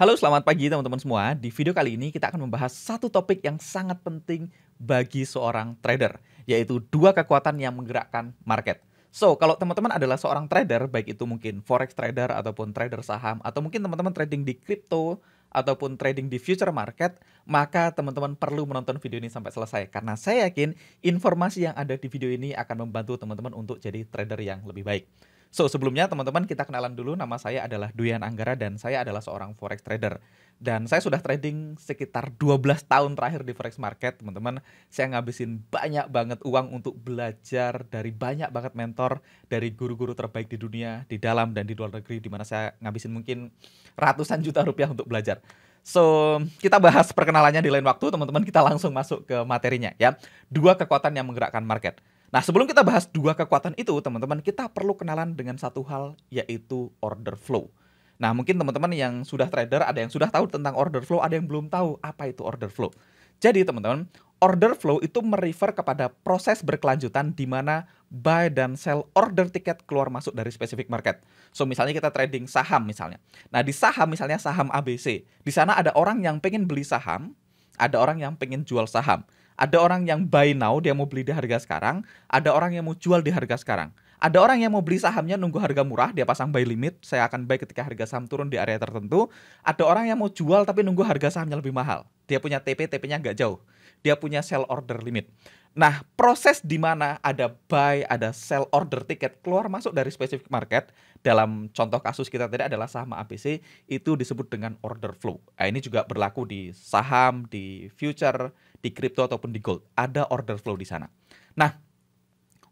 Halo, selamat pagi teman-teman semua. Di video kali ini kita akan membahas satu topik yang sangat penting bagi seorang trader, yaitu dua kekuatan yang menggerakkan market. So, kalau teman-teman adalah seorang trader, baik itu mungkin forex trader ataupun trader saham, atau mungkin teman-teman trading di crypto ataupun trading di future market, maka teman-teman perlu menonton video ini sampai selesai. Karena saya yakin informasi yang ada di video ini akan membantu teman-teman untuk jadi trader yang lebih baik. So, sebelumnya teman-teman kita kenalan dulu, nama saya adalah Duyan Anggara dan saya adalah seorang forex trader. Dan saya sudah trading sekitar 12 tahun terakhir di forex market, teman-teman. Saya ngabisin banyak banget uang untuk belajar dari banyak banget mentor, dari guru-guru terbaik di dunia, di dalam dan di luar negeri, di mana saya ngabisin mungkin ratusan juta rupiah untuk belajar. So, kita bahas perkenalannya di lain waktu, teman-teman. Kita langsung masuk ke materinya ya. Dua kekuatan yang menggerakkan market. Nah, sebelum kita bahas dua kekuatan itu, teman-teman, kita perlu kenalan dengan satu hal, yaitu order flow. Nah, mungkin teman-teman yang sudah trader, ada yang sudah tahu tentang order flow, ada yang belum tahu apa itu order flow. Jadi, teman-teman, order flow itu merefer kepada proses berkelanjutan di mana buy dan sell order tiket keluar masuk dari spesifik market. So, misalnya kita trading saham misalnya. Nah, di saham misalnya saham ABC. Di sana ada orang yang pengen beli saham, ada orang yang pengen jual saham. Ada orang yang buy now, dia mau beli di harga sekarang. Ada orang yang mau jual di harga sekarang. Ada orang yang mau beli sahamnya nunggu harga murah, dia pasang buy limit, saya akan buy ketika harga saham turun di area tertentu. Ada orang yang mau jual tapi nunggu harga sahamnya lebih mahal. Dia punya TP, TP-nya nggak jauh. Dia punya sell order limit. Nah, proses di mana ada buy, ada sell order tiket keluar masuk dari spesifik market, dalam contoh kasus kita tadi adalah saham ABC, itu disebut dengan order flow. Nah, ini juga berlaku di saham, di future, di crypto ataupun di gold. Ada order flow di sana. Nah,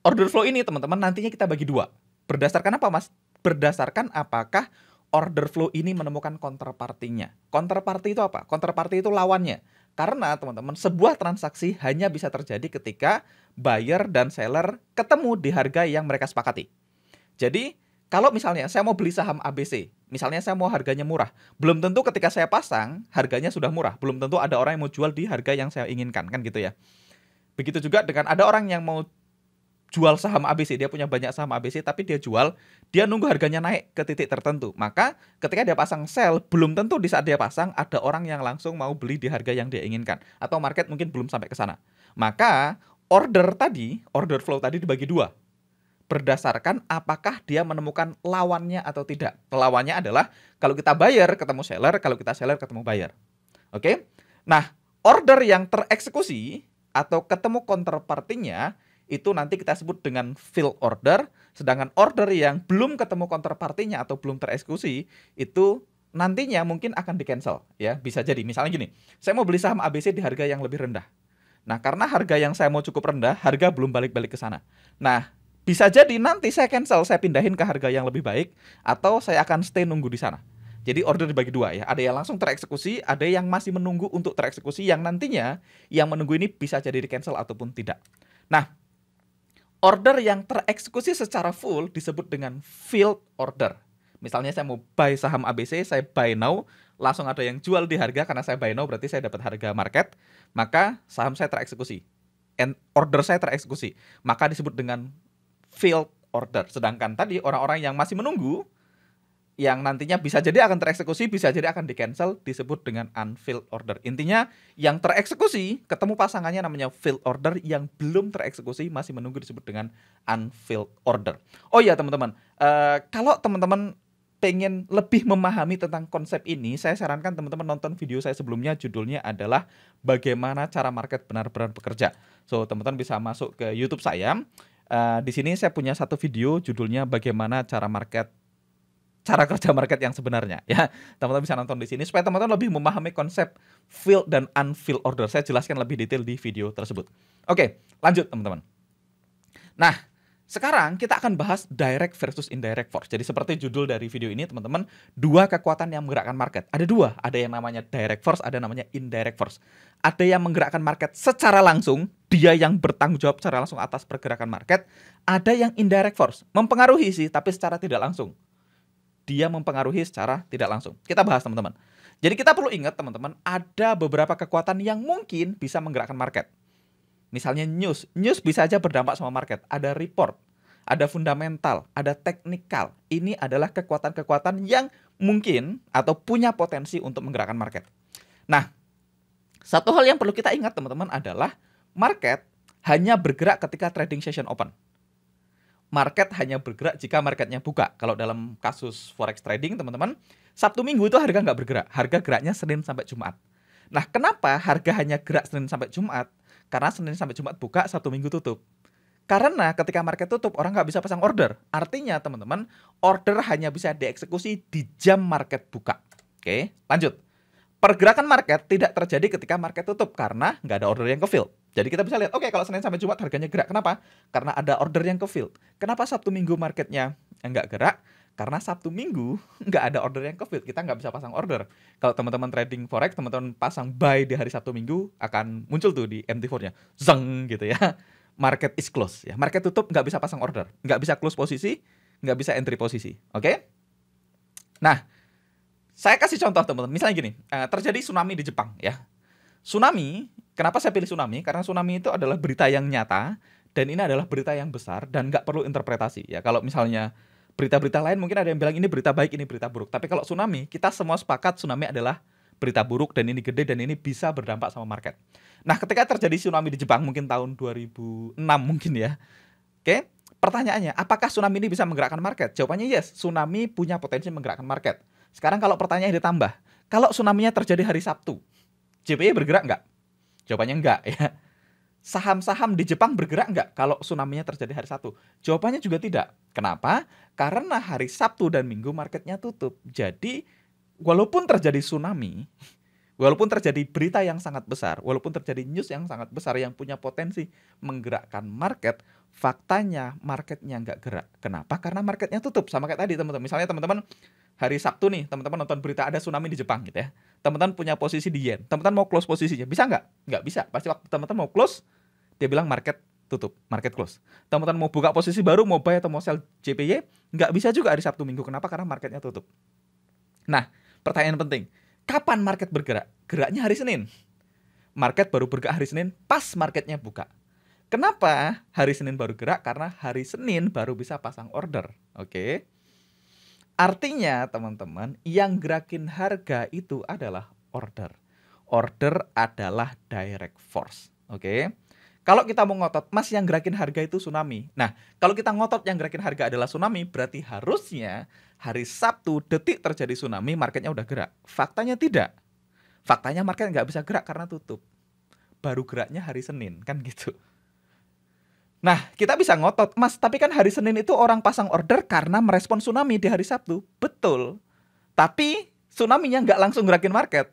order flow ini teman-teman nantinya kita bagi dua. Berdasarkan apa, Mas? Berdasarkan apakah order flow ini menemukan counterparty-nya. Counterparty itu apa? Counterparty itu lawannya. Karena teman-teman, sebuah transaksi hanya bisa terjadi ketika buyer dan seller ketemu di harga yang mereka sepakati. Jadi, kalau misalnya saya mau beli saham ABC, misalnya saya mau harganya murah, belum tentu ketika saya pasang harganya sudah murah, belum tentu ada orang yang mau jual di harga yang saya inginkan, kan gitu ya. Begitu juga dengan ada orang yang mau jual saham ABC, dia punya banyak saham ABC tapi dia jual, dia nunggu harganya naik ke titik tertentu. Maka ketika dia pasang sell, belum tentu di saat dia pasang ada orang yang langsung mau beli di harga yang dia inginkan, atau market mungkin belum sampai ke sana. Maka order flow tadi dibagi dua, berdasarkan apakah dia menemukan lawannya atau tidak. Lawannya adalah kalau kita buyer ketemu seller, kalau kita seller ketemu buyer. Oke? Nah, order yang tereksekusi atau ketemu counterparty-nya itu nanti kita sebut dengan fill order, sedangkan order yang belum ketemu counterparty-nya atau belum tereksekusi itu nantinya mungkin akan di-cancel ya. Bisa jadi misalnya gini, saya mau beli saham ABC di harga yang lebih rendah. Nah, karena harga yang saya mau cukup rendah, harga belum balik-balik ke sana. Nah, bisa jadi nanti saya cancel, saya pindahin ke harga yang lebih baik atau saya akan stay nunggu di sana. Jadi order dibagi dua ya, ada yang langsung tereksekusi, ada yang masih menunggu untuk tereksekusi, yang nantinya yang menunggu ini bisa jadi di-cancel ataupun tidak. Nah, order yang tereksekusi secara full disebut dengan filled order. Misalnya saya mau buy saham ABC, saya buy now, langsung ada yang jual di harga, karena saya buy now berarti saya dapat harga market, maka saham saya tereksekusi. And order saya tereksekusi. Maka disebut dengan filled order. Sedangkan tadi orang-orang yang masih menunggu, yang nantinya bisa jadi akan tereksekusi, bisa jadi akan di-cancel, disebut dengan unfilled order. Intinya, yang tereksekusi, ketemu pasangannya namanya filled order, yang belum tereksekusi, masih menunggu, disebut dengan unfilled order. Oh iya teman-teman, kalau teman-teman pengen lebih memahami tentang konsep ini, saya sarankan teman-teman nonton video saya sebelumnya, judulnya adalah Bagaimana Cara Market Benar-Benar Bekerja. So, teman-teman bisa masuk ke YouTube saya. Di sini saya punya satu video, judulnya Bagaimana Cara kerja market yang sebenarnya ya. Teman-teman bisa nonton di sini supaya teman-teman lebih memahami konsep filled dan unfilled order. Saya jelaskan lebih detail di video tersebut. Oke, lanjut teman-teman. Nah, sekarang kita akan bahas direct versus indirect force. Jadi seperti judul dari video ini teman-teman, dua kekuatan yang menggerakkan market. Ada dua, ada yang namanya direct force, ada namanya indirect force. Ada yang menggerakkan market secara langsung, dia yang bertanggung jawab secara langsung atas pergerakan market. Ada yang indirect force, mempengaruhi sih tapi secara tidak langsung. Dia mempengaruhi secara tidak langsung. Kita bahas teman-teman. Jadi kita perlu ingat teman-teman, ada beberapa kekuatan yang mungkin bisa menggerakkan market. Misalnya news bisa aja berdampak sama market. Ada report, ada fundamental, ada teknikal. Ini adalah kekuatan-kekuatan yang mungkin atau punya potensi untuk menggerakkan market. Nah, satu hal yang perlu kita ingat teman-teman adalah market hanya bergerak ketika trading session open. Market hanya bergerak jika marketnya buka. Kalau dalam kasus forex trading teman-teman, Sabtu Minggu itu harga nggak bergerak. Harga geraknya Senin sampai Jumat. Nah, kenapa harga hanya gerak Senin sampai Jumat? Karena Senin sampai Jumat buka, Sabtu Minggu tutup. Karena ketika market tutup, orang nggak bisa pasang order. Artinya teman-teman, order hanya bisa dieksekusi di jam market buka. Oke, lanjut. Pergerakan market tidak terjadi ketika market tutup karena nggak ada order yang ke-fill. Jadi kita bisa lihat, oke, kalau Senin sampai Jumat harganya gerak. Kenapa? Karena ada order yang ke-fill. Kenapa Sabtu Minggu marketnya nggak gerak? Karena Sabtu Minggu nggak ada order yang ke-fill. Kita nggak bisa pasang order. Kalau teman-teman trading forex, teman-teman pasang buy di hari Sabtu Minggu, akan muncul tuh di MT4-nya. Zeng gitu ya. Market is close. Ya. Market tutup nggak bisa pasang order. Nggak bisa close posisi, nggak bisa entry posisi. Oke? Nah, saya kasih contoh teman-teman. Misalnya gini, terjadi tsunami di Jepang ya. Tsunami, kenapa saya pilih tsunami? Karena tsunami itu adalah berita yang nyata dan ini adalah berita yang besar dan nggak perlu interpretasi ya. Kalau misalnya berita-berita lain mungkin ada yang bilang ini berita baik, ini berita buruk. Tapi kalau tsunami, kita semua sepakat tsunami adalah berita buruk dan ini gede dan ini bisa berdampak sama market. Nah, ketika terjadi tsunami di Jepang mungkin tahun 2006 mungkin ya. Oke, pertanyaannya, apakah tsunami ini bisa menggerakkan market? Jawabannya yes, tsunami punya potensi menggerakkan market. Sekarang kalau pertanyaan ditambah, kalau tsunami-nya terjadi hari Sabtu, JPY bergerak nggak? Jawabannya nggak ya. Saham-saham di Jepang bergerak nggak kalau tsunami-nya terjadi hari Sabtu? Jawabannya juga tidak. Kenapa? Karena hari Sabtu dan Minggu marketnya tutup. Jadi walaupun terjadi tsunami, walaupun terjadi berita yang sangat besar, walaupun terjadi news yang sangat besar yang punya potensi menggerakkan market, faktanya marketnya nggak gerak. Kenapa? Karena marketnya tutup. Sama kayak tadi teman-teman. Misalnya teman-teman hari Sabtu nih, teman-teman nonton berita ada tsunami di Jepang gitu ya. Teman-teman punya posisi di yen. Teman-teman mau close posisinya. Bisa nggak? Nggak bisa. Pasti waktu teman-teman mau close, dia bilang market tutup, market close. Teman-teman mau buka posisi baru, mau buy atau mau sell JPY, nggak bisa juga hari Sabtu Minggu. Kenapa? Karena marketnya tutup. Nah, pertanyaan penting. Kapan market bergerak? Geraknya hari Senin. Market baru bergerak hari Senin pas marketnya buka. Kenapa hari Senin baru gerak? Karena hari Senin baru bisa pasang order. Oke. Artinya teman-teman, yang gerakin harga itu adalah order. Order adalah direct force. Oke. Kalau kita mau ngotot, mas yang gerakin harga itu tsunami. Nah, kalau kita ngotot yang gerakin harga adalah tsunami, berarti harusnya hari Sabtu detik terjadi tsunami, marketnya udah gerak. Faktanya tidak. Faktanya market nggak bisa gerak karena tutup. Baru geraknya hari Senin, kan gitu. Nah, kita bisa ngotot, mas, tapi kan hari Senin itu orang pasang order karena merespon tsunami di hari Sabtu. Betul. Tapi tsunami-nya nggak langsung gerakin market.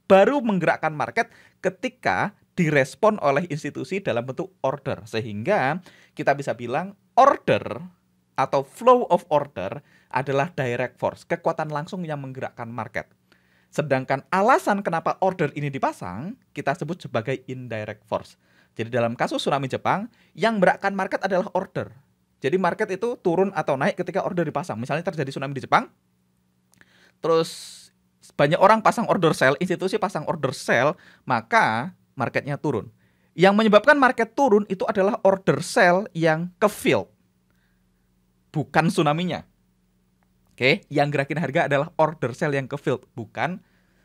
Baru menggerakkan market ketika direspon oleh institusi dalam bentuk order. Sehingga kita bisa bilang order atau flow of order adalah direct force. Kekuatan langsung yang menggerakkan market. Sedangkan alasan kenapa order ini dipasang, kita sebut sebagai indirect force. Jadi dalam kasus tsunami Jepang, yang berakkan market adalah order. Jadi market itu turun atau naik ketika order dipasang. Misalnya terjadi tsunami di Jepang, terus banyak orang pasang order sell, institusi pasang order sell, maka marketnya turun. Yang menyebabkan market turun itu adalah order sell yang ke-fill, bukan tsunami-nya. Oke, yang gerakin harga adalah order sell yang ke-fill, bukan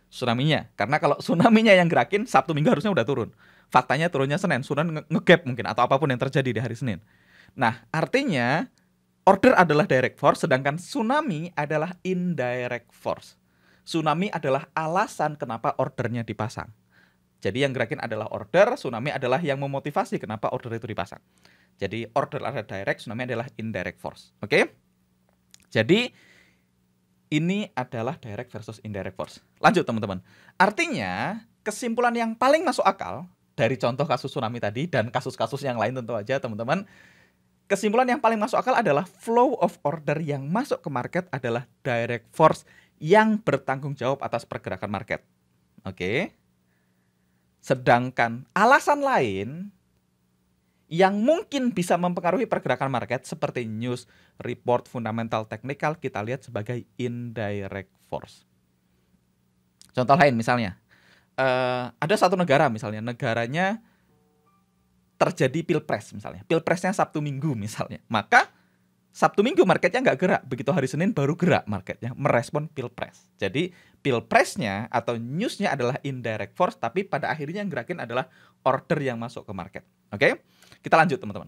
tsunami-nya. Karena kalau tsunami-nya yang gerakin, Sabtu Minggu harusnya udah turun. Faktanya turunnya Senin, Senin nge-gap mungkin, atau apapun yang terjadi di hari Senin. Nah, artinya order adalah direct force, sedangkan tsunami adalah indirect force. Tsunami adalah alasan kenapa ordernya dipasang. Jadi yang gerakin adalah order, tsunami adalah yang memotivasi kenapa order itu dipasang. Jadi order adalah direct, tsunami adalah indirect force. Oke? Jadi ini adalah direct versus indirect force. Lanjut teman-teman. Artinya kesimpulan yang paling masuk akal dari contoh kasus tsunami tadi dan kasus-kasus yang lain tentu aja teman-teman. Kesimpulan yang paling masuk akal adalah flow of order yang masuk ke market adalah direct force yang bertanggung jawab atas pergerakan market. Oke. Sedangkan alasan lain yang mungkin bisa mempengaruhi pergerakan market seperti news, report, fundamental, technical kita lihat sebagai indirect force. Contoh lain misalnya, ada satu negara misalnya, negaranya terjadi pilpres misalnya, pilpresnya Sabtu Minggu misalnya, maka Sabtu Minggu marketnya nggak gerak, begitu hari Senin baru gerak marketnya, merespon Pilpres. Jadi Pilpresnya atau newsnya adalah indirect force, tapi pada akhirnya yang gerakin adalah order yang masuk ke market. Oke, kita lanjut teman-teman.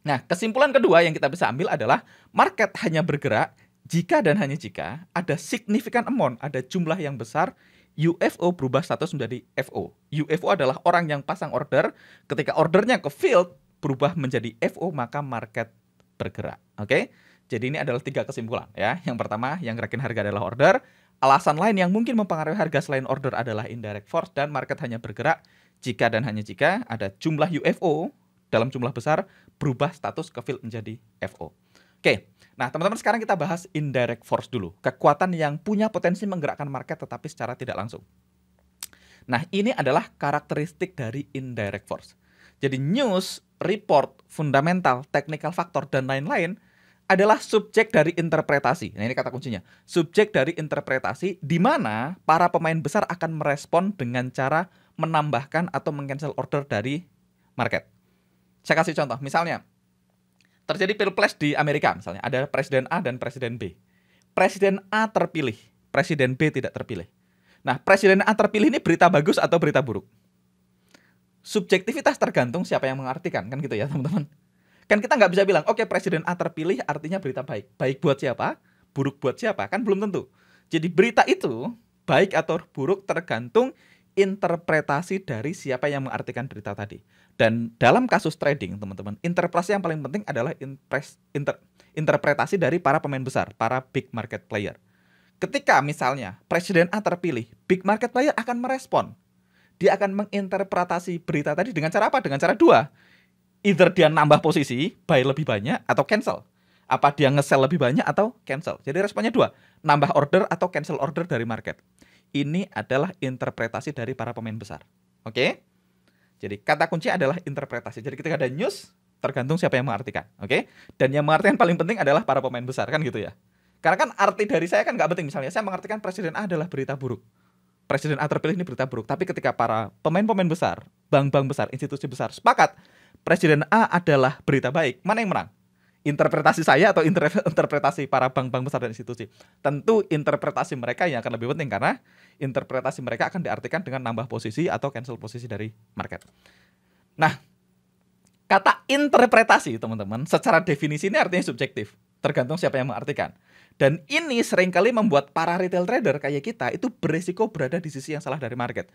Nah, kesimpulan kedua yang kita bisa ambil adalah market hanya bergerak jika dan hanya jika ada significant amount, ada jumlah yang besar, UFO berubah status menjadi FO. UFO adalah orang yang pasang order, ketika ordernya ke field berubah menjadi FO, maka market bergerak. Oke? Jadi ini adalah 3 kesimpulan ya. Yang pertama, yang gerakin harga adalah order. Alasan lain yang mungkin mempengaruhi harga selain order adalah indirect force, dan market hanya bergerak jika dan hanya jika ada jumlah UFO dalam jumlah besar berubah status ke field menjadi FO. Oke. Nah, teman-teman, sekarang kita bahas indirect force dulu. Kekuatan yang punya potensi menggerakkan market tetapi secara tidak langsung. Nah, ini adalah karakteristik dari indirect force. Jadi news, report, fundamental, technical factor, dan lain-lain adalah subjek dari interpretasi. Nah, ini kata kuncinya. Subjek dari interpretasi di mana para pemain besar akan merespon dengan cara menambahkan atau meng-cancel order dari market. Saya kasih contoh, misalnya terjadi Pilpres di Amerika misalnya, ada Presiden A dan Presiden B. Presiden A terpilih, Presiden B tidak terpilih. Nah, Presiden A terpilih ini berita bagus atau berita buruk? Subjektivitas tergantung siapa yang mengartikan, kan gitu ya teman-teman. Kan kita nggak bisa bilang, oke, Presiden A terpilih artinya berita baik. Baik buat siapa? Buruk buat siapa? Kan belum tentu. Jadi berita itu baik atau buruk tergantung interpretasi dari siapa yang mengartikan berita tadi. Dan dalam kasus trading, teman-teman, interpretasi yang paling penting adalah interpretasi dari para pemain besar, para big market player. Ketika misalnya Presiden A terpilih, big market player akan merespon. Dia akan menginterpretasi berita tadi dengan cara apa? Dengan cara 2. Either dia nambah posisi, buy lebih banyak, atau cancel. Apa dia nge-sell lebih banyak atau cancel. Jadi responnya 2. Nambah order atau cancel order dari market. Ini adalah interpretasi dari para pemain besar. Oke? Jadi kata kunci adalah interpretasi. Jadi ketika ada news, tergantung siapa yang mengartikan. Oke? Dan yang mengartikan paling penting adalah para pemain besar. Kan gitu ya? Karena kan arti dari saya kan nggak penting. Misalnya saya mengartikan Presiden A adalah berita buruk. Presiden A terpilih ini berita buruk. Tapi ketika para pemain-pemain besar, bank-bank besar, institusi besar sepakat Presiden A adalah berita baik, mana yang menang? Interpretasi saya atau interpretasi para bank-bank besar dan institusi? Tentu interpretasi mereka yang akan lebih penting, karena interpretasi mereka akan diartikan dengan nambah posisi atau cancel posisi dari market. Nah, kata interpretasi teman-teman secara definisi ini artinya subjektif, tergantung siapa yang mengartikan. Dan ini seringkali membuat para retail trader kayak kita itu berisiko berada di sisi yang salah dari market.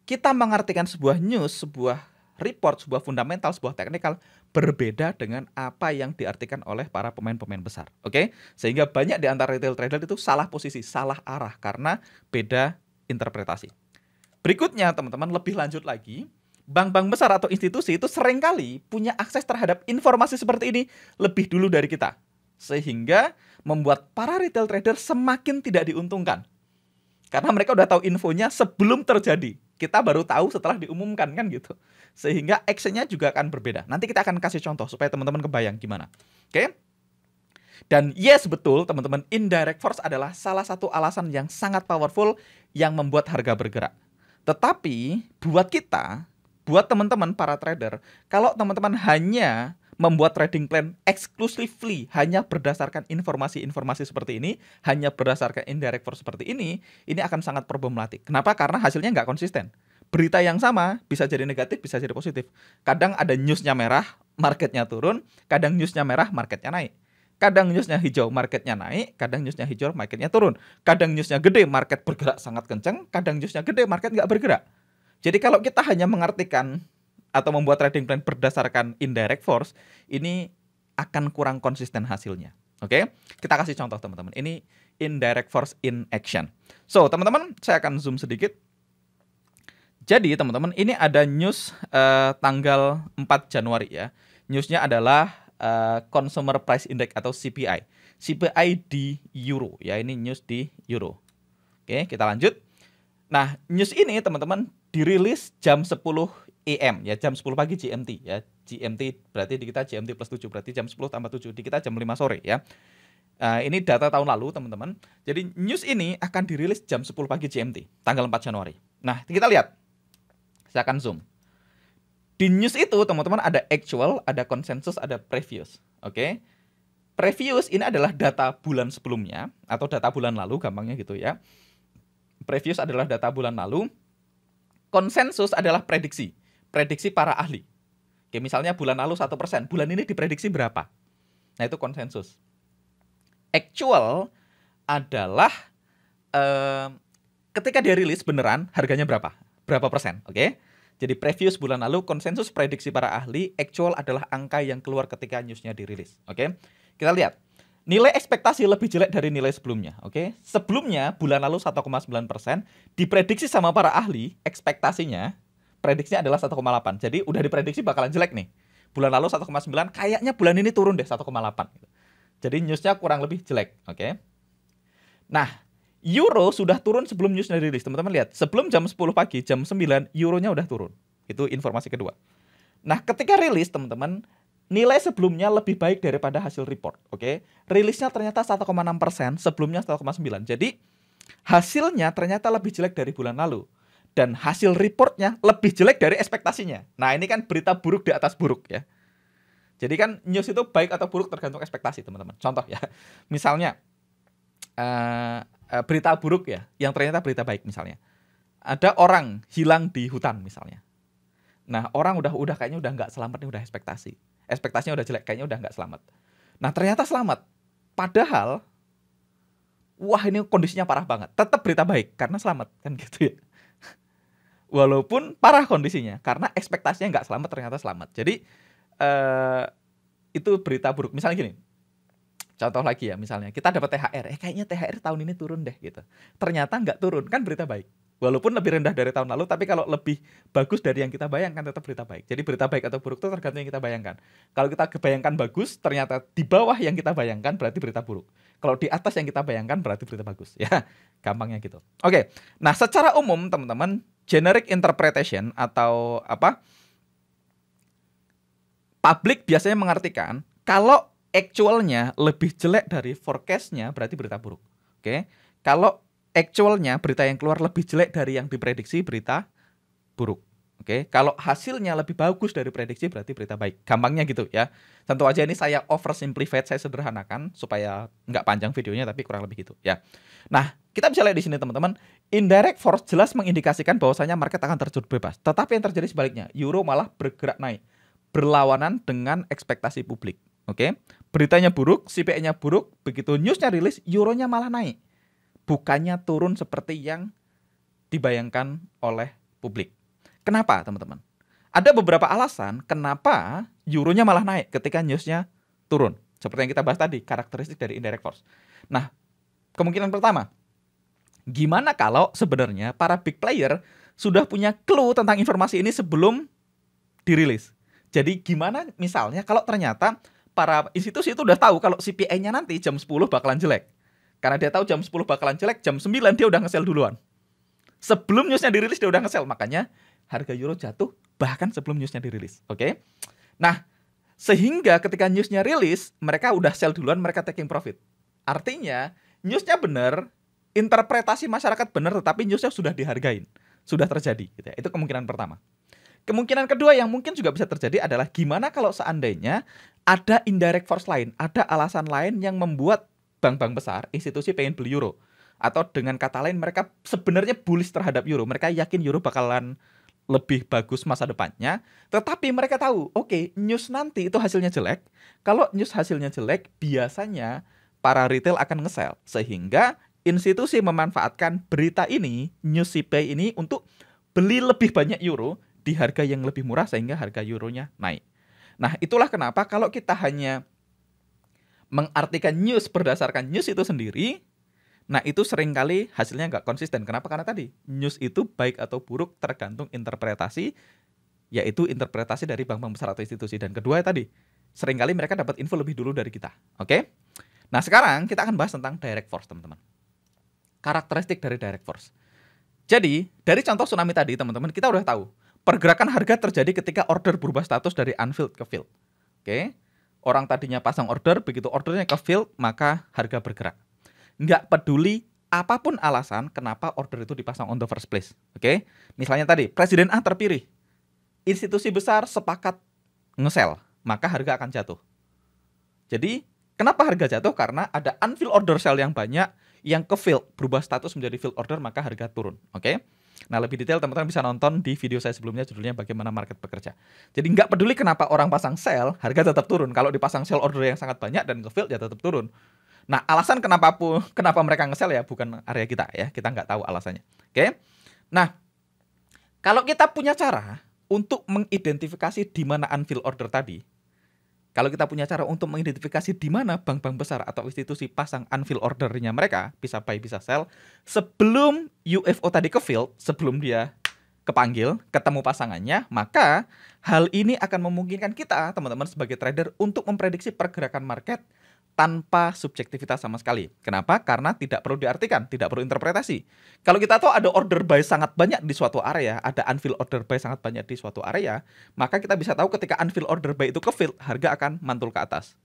Kita mengartikan sebuah news, sebuah report, sebuah fundamental, sebuah technical berbeda dengan apa yang diartikan oleh para pemain-pemain besar. Oke? Sehingga banyak di antara retail trader itu salah posisi, salah arah karena beda interpretasi. Berikutnya teman-teman, lebih lanjut lagi, bank-bank besar atau institusi itu seringkali punya akses terhadap informasi seperti ini lebih dulu dari kita. Sehingga membuat para retail trader semakin tidak diuntungkan. Karena mereka udah tahu infonya sebelum terjadi. Kita baru tahu setelah diumumkan, kan gitu. Sehingga actionnya juga akan berbeda. Nanti kita akan kasih contoh supaya teman-teman kebayang gimana. Oke? Dan yes, betul teman-teman, indirect force adalah salah satu alasan yang sangat powerful yang membuat harga bergerak. Tetapi buat kita, buat teman-teman para trader, kalau teman-teman hanya membuat trading plan exclusively hanya berdasarkan informasi-informasi seperti ini, hanya berdasarkan indirect force seperti ini akan sangat problematik. Kenapa? Karena hasilnya nggak konsisten. Berita yang sama bisa jadi negatif, bisa jadi positif. Kadang ada newsnya merah, marketnya turun. Kadang newsnya merah, marketnya naik. Kadang newsnya hijau, marketnya naik. Kadang newsnya hijau, marketnya turun. Kadang newsnya gede, market bergerak sangat kenceng. Kadang newsnya gede, market nggak bergerak. Jadi kalau kita hanya mengartikan atau membuat trading plan berdasarkan indirect force, ini akan kurang konsisten hasilnya. Oke? Kita kasih contoh teman-teman. Ini indirect force in action. So, teman-teman, saya akan zoom sedikit. Jadi, teman-teman, ini ada news tanggal 4 Januari ya. Newsnya adalah Consumer Price Index atau CPI. CPI di Euro ya, ini news di Euro. Oke, kita lanjut. Nah, news ini teman-teman dirilis jam 10 AM ya, jam 10 pagi GMT ya. GMT berarti di kita GMT plus 7, berarti jam 10 tambah 7, di kita jam 5 sore ya. Ini data tahun lalu teman-teman. Jadi news ini akan dirilis jam 10 pagi GMT, tanggal 4 Januari. Nah, kita lihat. Saya akan zoom. Di news itu teman-teman ada actual, ada consensus, ada previous. Oke. Previous ini adalah data bulan sebelumnya atau data bulan lalu, gampangnya gitu ya. Previous adalah data bulan lalu. Konsensus adalah prediksi para ahli. Oke, misalnya bulan lalu 1%, bulan ini diprediksi berapa? Nah, itu konsensus. Actual adalah ketika dia rilis beneran harganya berapa persen, oke? Jadi previous bulan lalu, konsensus prediksi para ahli, actual adalah angka yang keluar ketika newsnya dirilis, oke? Kita lihat, nilai ekspektasi lebih jelek dari nilai sebelumnya, oke? Sebelumnya bulan lalu 1,9%, diprediksi sama para ahli, ekspektasinya, prediksinya adalah 1,8. Jadi udah diprediksi bakalan jelek nih. Bulan lalu 1,9, kayaknya bulan ini turun deh 1,8. Jadi newsnya kurang lebih jelek, oke? Nah, euro sudah turun sebelum newsnya rilis. Teman-teman lihat, sebelum jam 10 pagi, jam 9, euronya udah turun. Itu informasi kedua. Nah, ketika rilis, teman-teman, nilai sebelumnya lebih baik daripada hasil report. Oke, rilisnya ternyata 1,6%, sebelumnya 1,9%. Jadi, hasilnya ternyata lebih jelek dari bulan lalu. Dan hasil reportnya lebih jelek dari ekspektasinya. Nah, ini kan berita buruk di atas buruk ya. Jadi kan news itu baik atau buruk tergantung ekspektasi, teman-teman. Contoh ya, misalnya, berita buruk ya, yang ternyata berita baik misalnya. Ada orang hilang di hutan misalnya. Nah, orang udah kayaknya udah nggak selamat nih, udah ekspektasinya udah jelek, kayaknya udah nggak selamat. Nah, ternyata selamat. Padahal, wah ini kondisinya parah banget. Tetap berita baik karena selamat kan gitu ya. Walaupun parah kondisinya karena ekspektasinya nggak selamat, ternyata selamat. Jadi itu berita buruk. Misalnya gini. Contoh lagi ya, misalnya kita dapat THR, kayaknya THR tahun ini turun deh gitu. Ternyata nggak turun, kan berita baik. Walaupun lebih rendah dari tahun lalu, tapi kalau lebih bagus dari yang kita bayangkan tetap berita baik. Jadi berita baik atau buruk itu tergantung yang kita bayangkan. Kalau kita kebayangkan bagus, ternyata di bawah yang kita bayangkan berarti berita buruk. Kalau di atas yang kita bayangkan berarti berita bagus. Ya, gampangnya gitu. Oke, nah secara umum teman-teman, generic interpretation atau apa? Publik biasanya mengartikan kalau actualnya lebih jelek dari forecast-nya berarti berita buruk. Oke. Kalau actualnya berita yang keluar lebih jelek dari yang diprediksi berita buruk. Oke. Kalau hasilnya lebih bagus dari prediksi berarti berita baik. Gampangnya gitu ya. Tentu aja ini saya oversimplified, saya sederhanakan supaya nggak panjang videonya tapi kurang lebih gitu ya. Nah, kita bisa lihat di sini teman-teman, indirect force jelas mengindikasikan bahwasanya market akan terjun bebas. Tetapi yang terjadi sebaliknya, euro malah bergerak naik, berlawanan dengan ekspektasi publik. Oke, beritanya buruk, CPI-nya buruk, begitu newsnya rilis, euronya malah naik. Bukannya turun seperti yang dibayangkan oleh publik. Kenapa, teman-teman? Ada beberapa alasan kenapa euronya malah naik ketika newsnya turun. Seperti yang kita bahas tadi, karakteristik dari indirect force. Nah, kemungkinan pertama, gimana kalau sebenarnya para big player sudah punya clue tentang informasi ini sebelum dirilis? Jadi gimana misalnya kalau ternyata para institusi itu udah tahu kalau CPI-nya nanti jam 10 bakalan jelek. Karena dia tahu jam 10 bakalan jelek, jam 9 dia udah nge-sell duluan. Sebelum newsnya dirilis dia udah nge-sell, makanya harga euro jatuh bahkan sebelum newsnya dirilis. Oke? Nah, sehingga ketika newsnya rilis, mereka udah sell duluan, mereka taking profit. Artinya, newsnya benar, interpretasi masyarakat benar, tetapi newsnya sudah dihargain. Sudah terjadi. Gitu ya. Itu kemungkinan pertama. Kemungkinan kedua yang mungkin juga bisa terjadi adalah gimana kalau seandainya ada indirect force lain, ada alasan lain yang membuat bank-bank besar, institusi pengen beli euro. Atau dengan kata lain mereka sebenarnya bullish terhadap euro. Mereka yakin euro bakalan lebih bagus masa depannya. Tetapi mereka tahu, oke, news nanti itu hasilnya jelek. Kalau news hasilnya jelek, biasanya para retail akan nge-sell. Sehingga institusi memanfaatkan berita ini, news CPI ini untuk beli lebih banyak euro di harga yang lebih murah sehingga harga euronya naik. Nah, itulah kenapa kalau kita hanya mengartikan news berdasarkan news itu sendiri, nah itu seringkali hasilnya nggak konsisten. Kenapa? Karena tadi, news itu baik atau buruk tergantung interpretasi, yaitu interpretasi dari bank-bank besar atau institusi. Dan kedua tadi, seringkali mereka dapat info lebih dulu dari kita. Oke? Nah, sekarang kita akan bahas tentang direct force, teman-teman. Karakteristik dari direct force. Jadi, dari contoh tsunami tadi, teman-teman, kita udah tahu pergerakan harga terjadi ketika order berubah status dari unfilled ke filled. Oke? Orang tadinya pasang order, begitu ordernya ke filled, maka harga bergerak. Nggak peduli apapun alasan kenapa order itu dipasang on the first place. Oke? Misalnya tadi, Presiden A terpilih. Institusi besar sepakat nge-sell, maka harga akan jatuh. Jadi, Kenapa harga jatuh? Karena ada unfilled order sell yang banyak yang ke-fill, berubah status menjadi filled order, maka harga turun. Oke? Nah, lebih detail teman-teman bisa nonton di video saya sebelumnya, judulnya bagaimana market bekerja. Jadi nggak peduli kenapa orang pasang sell, harga tetap turun. Kalau dipasang sell order yang sangat banyak dan ke-fill, ya tetap turun. Nah, alasan kenapa mereka nge-sell ya bukan area kita ya. Kita nggak tahu alasannya. Oke? Nah, kalau kita punya cara untuk mengidentifikasi di mana unfilled order tadi, kalau kita punya cara untuk mengidentifikasi di mana bank-bank besar atau institusi pasang unfilled ordernya mereka, bisa buy, bisa sell, sebelum UFO tadi ke-fill, sebelum dia kepanggil, ketemu pasangannya, maka hal ini akan memungkinkan kita, teman-teman sebagai trader, untuk memprediksi pergerakan market tanpa subjektivitas sama sekali. Kenapa? Karena tidak perlu diartikan, tidak perlu interpretasi. Kalau kita tahu ada order buy sangat banyak di suatu area, ada unfilled order buy sangat banyak di suatu area, maka kita bisa tahu ketika unfilled order buy itu ke-fill, harga akan mantul ke atas.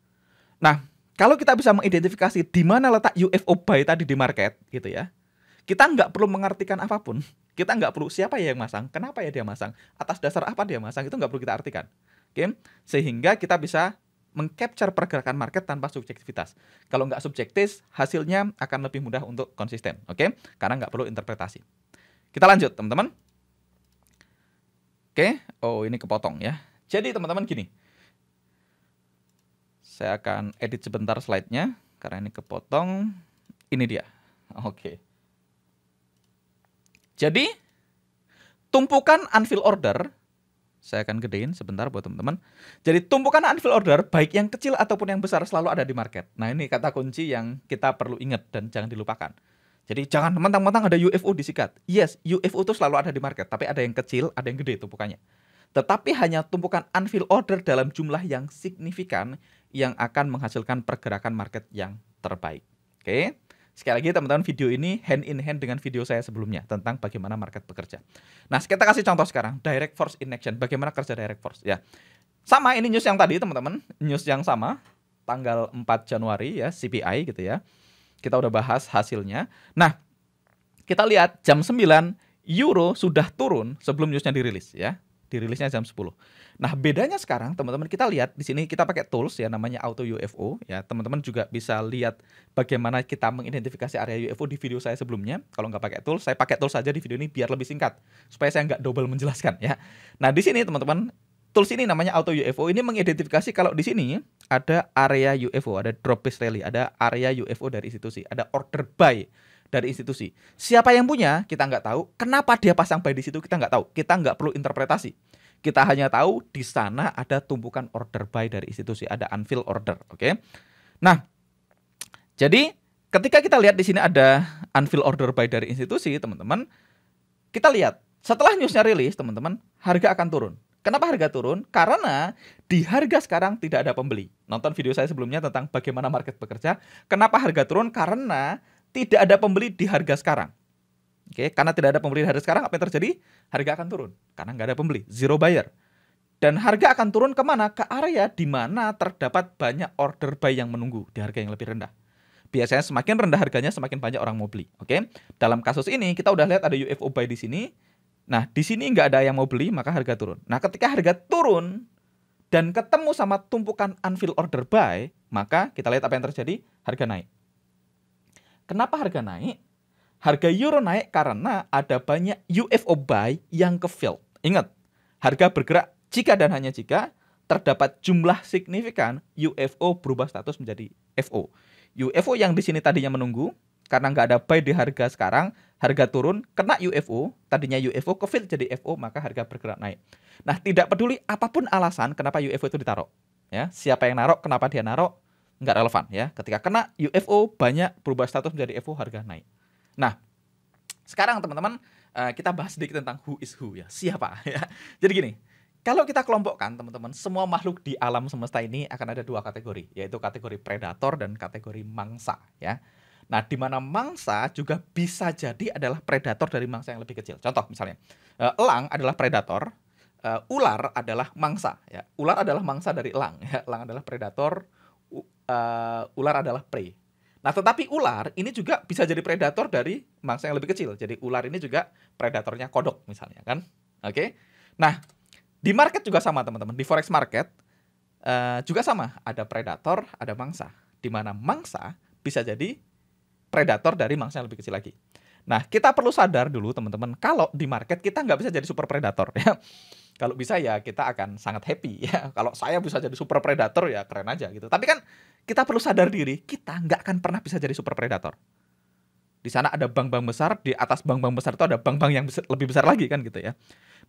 Nah, kalau kita bisa mengidentifikasi di mana letak UFO buy tadi di market, gitu ya, kita nggak perlu mengartikan apapun. Kita nggak perlu siapa ya yang masang, kenapa ya dia masang, atas dasar apa dia masang, itu nggak perlu kita artikan. Oke? Sehingga kita bisa mengcapture pergerakan market tanpa subjektivitas. Kalau nggak subjektif, hasilnya akan lebih mudah untuk konsisten. Oke? Karena nggak perlu interpretasi. Kita lanjut, teman-teman. Oke? Oh, ini kepotong ya. Jadi, teman-teman gini. Saya akan edit sebentar slide-nya, karena ini kepotong. Ini dia. Oke. Jadi, tumpukan unfilled order, saya akan gedein sebentar buat teman-teman. Jadi tumpukan unfilled order, baik yang kecil ataupun yang besar, selalu ada di market. Nah, ini kata kunci yang kita perlu ingat dan jangan dilupakan. Jadi jangan mentang-mentang ada UFO disikat. Yes, UFO itu selalu ada di market, tapi ada yang kecil, ada yang gede tumpukannya. Tetapi hanya tumpukan unfilled order dalam jumlah yang signifikan yang akan menghasilkan pergerakan market yang terbaik. Oke? Sekali lagi teman-teman, video ini hand in hand dengan video saya sebelumnya tentang bagaimana market bekerja. Nah, kita kasih contoh sekarang, direct force in action. Bagaimana kerja direct force? Ya, sama ini news yang tadi teman-teman, news yang sama, tanggal 4 Januari ya, CPI gitu ya. Kita udah bahas hasilnya. Nah, kita lihat jam 9 euro sudah turun sebelum newsnya dirilis ya. Dirilisnya jam 10. Nah, bedanya sekarang teman-teman, kita lihat di sini kita pakai tools ya, namanya Auto UFO ya. Teman-teman juga bisa lihat bagaimana kita mengidentifikasi area UFO di video saya sebelumnya. Kalau nggak pakai tools, saya pakai tools saja di video ini biar lebih singkat supaya saya nggak double menjelaskan ya. Nah, di sini teman-teman, tools ini namanya Auto UFO, ini mengidentifikasi kalau di sini ada area UFO, ada drop base rally, ada area UFO dari institusi, ada order buy dari institusi. Siapa yang punya, kita nggak tahu. Kenapa dia pasang buy di situ, kita nggak tahu. Kita nggak perlu interpretasi. Kita hanya tahu di sana ada tumpukan order buy dari institusi, ada unfilled order. Oke? Nah, jadi ketika kita lihat di sini ada unfilled order buy dari institusi, teman-teman, kita lihat setelah newsnya rilis, teman-teman, harga akan turun. Kenapa harga turun? Karena di harga sekarang tidak ada pembeli. Nonton video saya sebelumnya tentang bagaimana market bekerja. Kenapa harga turun? Karena tidak ada pembeli di harga sekarang. Oke, karena tidak ada pembeli di harga sekarang, apa yang terjadi? Harga akan turun. Karena nggak ada pembeli, zero buyer. Dan harga akan turun kemana? Ke area di mana terdapat banyak order buy yang menunggu di harga yang lebih rendah. Biasanya semakin rendah harganya, semakin banyak orang mau beli. Oke, dalam kasus ini kita udah lihat ada UFO buy di sini. Nah, di sini nggak ada yang mau beli, maka harga turun. Nah, ketika harga turun dan ketemu sama tumpukan unfilled order buy, maka kita lihat apa yang terjadi, harga naik. Kenapa harga naik? Harga euro naik karena ada banyak UFO buy yang ke-fill. Ingat, harga bergerak jika dan hanya jika terdapat jumlah signifikan UFO berubah status menjadi FO. UFO yang di sini tadinya menunggu, karena nggak ada buy di harga sekarang, harga turun, kena UFO, tadinya UFO ke-fill jadi FO, maka harga bergerak naik. Nah, tidak peduli apapun alasan kenapa UFO itu ditaruh. Ya, siapa yang naruh, kenapa dia naruh, nggak relevan ya. Ketika kena UFO banyak berubah status menjadi FO, harga naik. Nah, sekarang teman-teman, kita bahas sedikit tentang who is who ya, siapa ya. Jadi gini, kalau kita kelompokkan teman-teman, semua makhluk di alam semesta ini akan ada dua kategori, yaitu kategori predator dan kategori mangsa ya. Nah, di mana mangsa juga bisa jadi adalah predator dari mangsa yang lebih kecil. Contoh misalnya, elang adalah predator, ular adalah mangsa ya. Ular adalah mangsa dari elang ya. Elang adalah predator, ular adalah prey. Nah, tetapi ular ini juga bisa jadi predator dari mangsa yang lebih kecil. Jadi ular ini juga predatornya kodok misalnya kan. Oke. Nah, di market juga sama teman-teman. Di forex market juga sama. Ada predator, ada mangsa. di mana mangsa bisa jadi predator dari mangsa yang lebih kecil lagi. Nah, kita perlu sadar dulu teman-teman, kalau di market kita nggak bisa jadi super predator ya. Kalau bisa ya kita akan sangat happy ya. Kalau saya bisa jadi super predator ya keren aja gitu. Tapi kan kita perlu sadar diri, kita nggak akan pernah bisa jadi super predator. Di sana ada bank-bank besar, di atas bank-bank besar itu ada bank-bank yang lebih besar lagi kan gitu ya.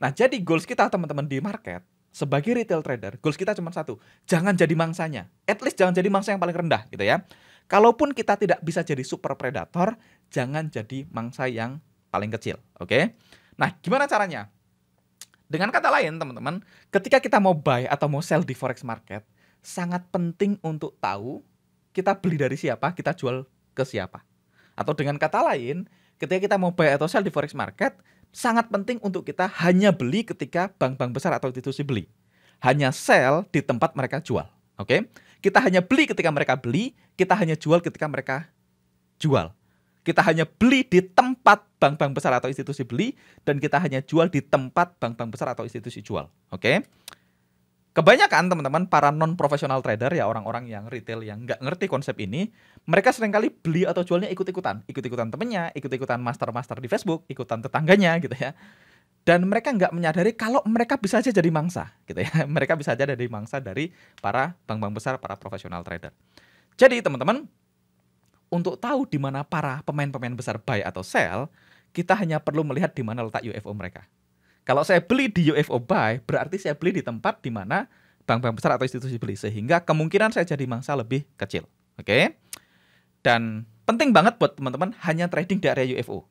Nah, jadi goals kita teman-teman di market, sebagai retail trader, goals kita cuma satu, jangan jadi mangsanya. At least jangan jadi mangsa yang paling rendah gitu ya. Kalaupun kita tidak bisa jadi super predator, jangan jadi mangsa yang paling kecil, oke? Nah, gimana caranya? Dengan kata lain, teman-teman, ketika kita mau buy atau mau sell di forex market, sangat penting untuk tahu kita beli dari siapa, kita jual ke siapa. Atau dengan kata lain, ketika kita mau buy atau sell di forex market, sangat penting untuk kita hanya beli ketika bank-bank besar atau institusi beli. Hanya sell di tempat mereka jual, oke? Kita hanya beli ketika mereka beli, kita hanya jual ketika mereka jual. Kita hanya beli di tempat bank-bank besar atau institusi beli, dan kita hanya jual di tempat bank-bank besar atau institusi jual. Oke? Kebanyakan teman-teman para non-profesional trader ya, orang-orang yang retail yang nggak ngerti konsep ini, mereka seringkali beli atau jualnya ikut-ikutan. Ikut-ikutan temennya, ikut-ikutan master-master di Facebook, ikutan tetangganya gitu ya. Dan mereka nggak menyadari kalau mereka bisa aja jadi mangsa gitu ya. Mereka bisa aja jadi mangsa dari para bank-bank besar, para profesional trader. Jadi teman-teman, untuk tahu di mana para pemain-pemain besar buy atau sell, kita hanya perlu melihat di mana letak UFO mereka. Kalau saya beli di UFO buy, berarti saya beli di tempat di mana bank-bank besar atau institusi beli, sehingga kemungkinan saya jadi mangsa lebih kecil. Oke? Dan penting banget buat teman-teman hanya trading di area UFO.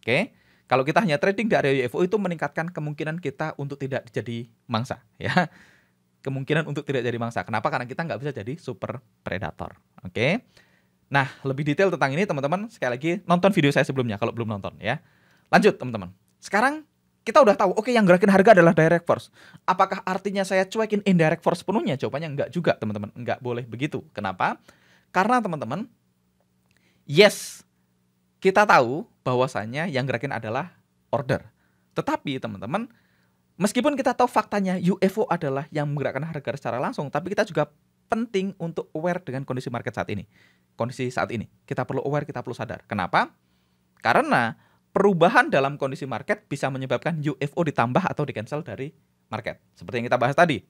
Oke? Kalau kita hanya trading di area UFO, itu meningkatkan kemungkinan kita untuk tidak jadi mangsa, ya. Kemungkinan untuk tidak jadi mangsa. Kenapa? Karena kita nggak bisa jadi super predator. Oke? Nah, lebih detail tentang ini teman-teman, sekali lagi nonton video saya sebelumnya kalau belum nonton ya. Lanjut teman-teman. Sekarang kita udah tahu, oke, yang gerakin harga adalah direct force. Apakah artinya saya cuekin indirect force sepenuhnya? Jawabannya enggak juga teman-teman. Enggak boleh begitu. Kenapa? Karena teman-teman, yes, kita tahu bahwasannya yang gerakin adalah order. Tetapi teman-teman, meskipun kita tahu faktanya UFO adalah yang menggerakkan harga secara langsung, tapi kita juga penting untuk aware dengan kondisi market saat ini. Kondisi saat ini, kita perlu aware, kita perlu sadar. Kenapa? Karena perubahan dalam kondisi market bisa menyebabkan UFO ditambah atau di-cancel dari market. Seperti yang kita bahas tadi.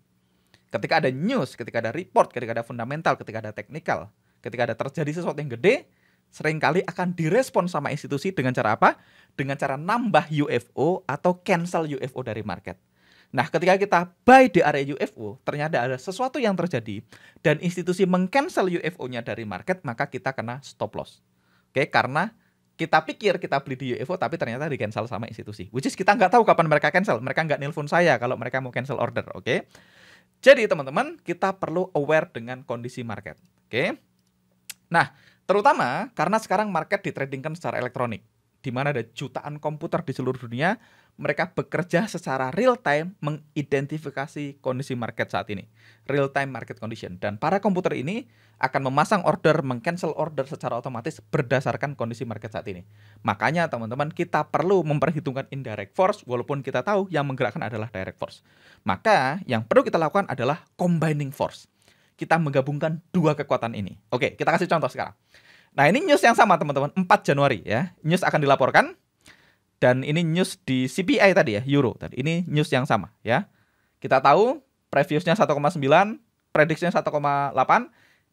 Ketika ada news, ketika ada report, ketika ada fundamental, ketika ada technical, ketika ada terjadi sesuatu yang gede, seringkali akan direspon sama institusi dengan cara apa? Dengan cara nambah UFO atau cancel UFO dari market. Nah, ketika kita buy di area UFO, ternyata ada sesuatu yang terjadi dan institusi meng-cancel UFO-nya dari market, maka kita kena stop loss. Oke, karena kita pikir kita beli di UFO tapi ternyata di-cancel sama institusi. Which is kita nggak tahu kapan mereka cancel. Mereka nggak nelpon saya kalau mereka mau cancel order, oke? Jadi teman-teman, kita perlu aware dengan kondisi market, oke? Nah, terutama karena sekarang market ditradingkan secara elektronik, di mana ada jutaan komputer di seluruh dunia, mereka bekerja secara real time mengidentifikasi kondisi market saat ini. Real time market condition. Dan para komputer ini akan memasang order, meng-cancel order secara otomatis berdasarkan kondisi market saat ini. Makanya teman-teman, kita perlu memperhitungkan indirect force walaupun kita tahu yang menggerakkan adalah direct force. Maka yang perlu kita lakukan adalah combining force. Kita menggabungkan dua kekuatan ini. Oke, kita kasih contoh sekarang. Nah, ini news yang sama teman-teman, 4 Januari ya. News akan dilaporkan. Dan ini news di CPI tadi ya, Euro tadi. Ini news yang sama ya. Kita tahu previousnya 1,9, prediksinya 1,8,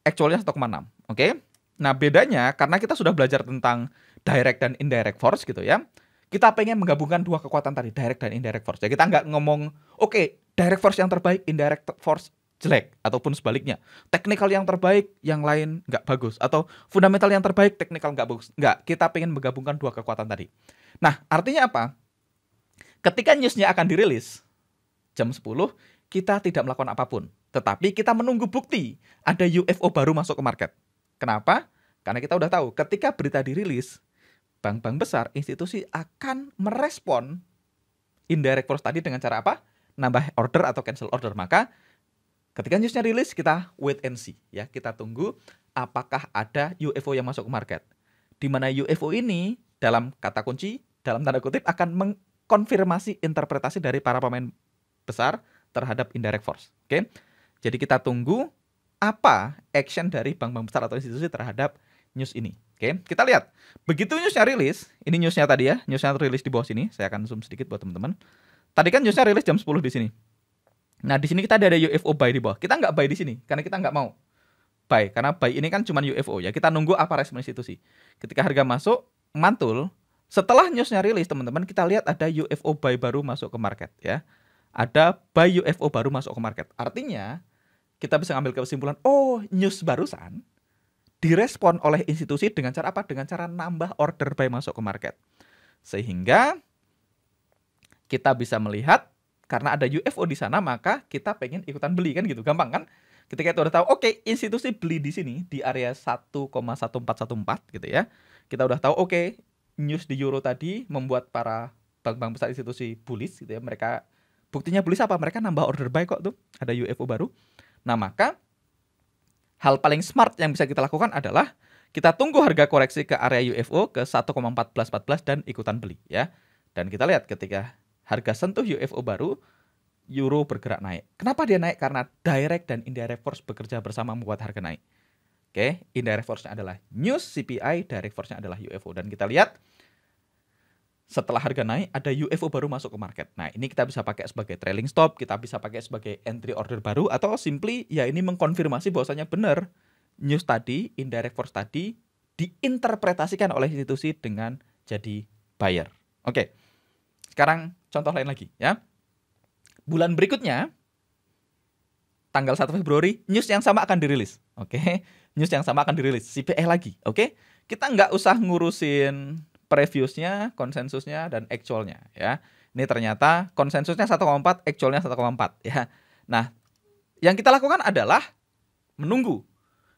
actualnya 1,6. Oke. Nah, bedanya karena kita sudah belajar tentang direct dan indirect force gitu ya. Kita pengen menggabungkan dua kekuatan tadi, direct dan indirect force. Jadi kita nggak ngomong, oke, direct force yang terbaik, indirect force jelek, ataupun sebaliknya. Technical yang terbaik, yang lain nggak bagus. Atau fundamental yang terbaik, technical nggak bagus. Nggak, kita pengen menggabungkan dua kekuatan tadi. Nah, artinya apa? Ketika newsnya akan dirilis, jam 10, kita tidak melakukan apapun. Tetapi kita menunggu bukti ada UFO baru masuk ke market. Kenapa? Karena kita udah tahu, ketika berita dirilis, bank-bank besar, institusi akan merespon indirect force tadi dengan cara apa? Nambah order atau cancel order. Maka ketika newsnya rilis, kita wait and see. Ya, kita tunggu apakah ada UFO yang masuk ke market. Di mana UFO ini, dalam kata kunci, dalam tanda kutip, akan mengkonfirmasi interpretasi dari para pemain besar terhadap indirect force. Oke? Jadi kita tunggu apa action dari bank-bank besar atau institusi terhadap news ini. Oke, kita lihat. Begitu newsnya rilis, ini newsnya tadi ya, newsnya rilis di bawah sini. Saya akan zoom sedikit buat teman-teman. Tadi kan newsnya rilis jam 10 di sini. Nah, di sini kita ada UFO buy di bawah. Kita nggak buy di sini, karena kita nggak mau buy. Karena buy ini kan cuma UFO ya. Kita nunggu apa respon institusi. Ketika harga masuk, mantul. Setelah newsnya rilis, teman-teman, kita lihat ada UFO buy baru masuk ke market ya. Ada buy UFO baru masuk ke market. Artinya, kita bisa ngambil kesimpulan, oh, news barusan direspon oleh institusi dengan cara apa? Dengan cara nambah order buy masuk ke market. Sehingga kita bisa melihat karena ada UFO di sana, maka kita pengen ikutan beli kan gitu. Gampang kan? Ketika itu udah tahu, oke, institusi beli di sini di area 1,1414 gitu ya. Kita udah tahu, oke, news di euro tadi membuat para bank-bank besar institusi bullish gitu ya. Mereka buktinya bullish apa? Mereka nambah order buy kok tuh. Ada UFO baru. Nah, maka hal paling smart yang bisa kita lakukan adalah kita tunggu harga koreksi ke area UFO ke 1,1414 dan ikutan beli ya. Dan kita lihat ketika harga sentuh UFO baru, euro bergerak naik. Kenapa dia naik? Karena direct dan indirect force bekerja bersama membuat harga naik. Oke, indirect force-nya adalah news CPI, direct force-nya adalah UFO. Dan kita lihat setelah harga naik, ada UFO baru masuk ke market. Nah, ini kita bisa pakai sebagai trailing stop, kita bisa pakai sebagai entry order baru, atau simply ya ini mengkonfirmasi bahwasanya benar news tadi, indirect force tadi diinterpretasikan oleh institusi dengan jadi buyer. Oke, sekarang contoh lain lagi ya. Bulan berikutnya, tanggal 1 Februari, news yang sama akan dirilis. Oke, news yang sama akan dirilis, CPI lagi. Oke, kita nggak usah ngurusin previousnya, konsensusnya, dan actualnya ya. Ini ternyata konsensusnya 1,4, actualnya 1,4 ya. Nah, yang kita lakukan adalah menunggu.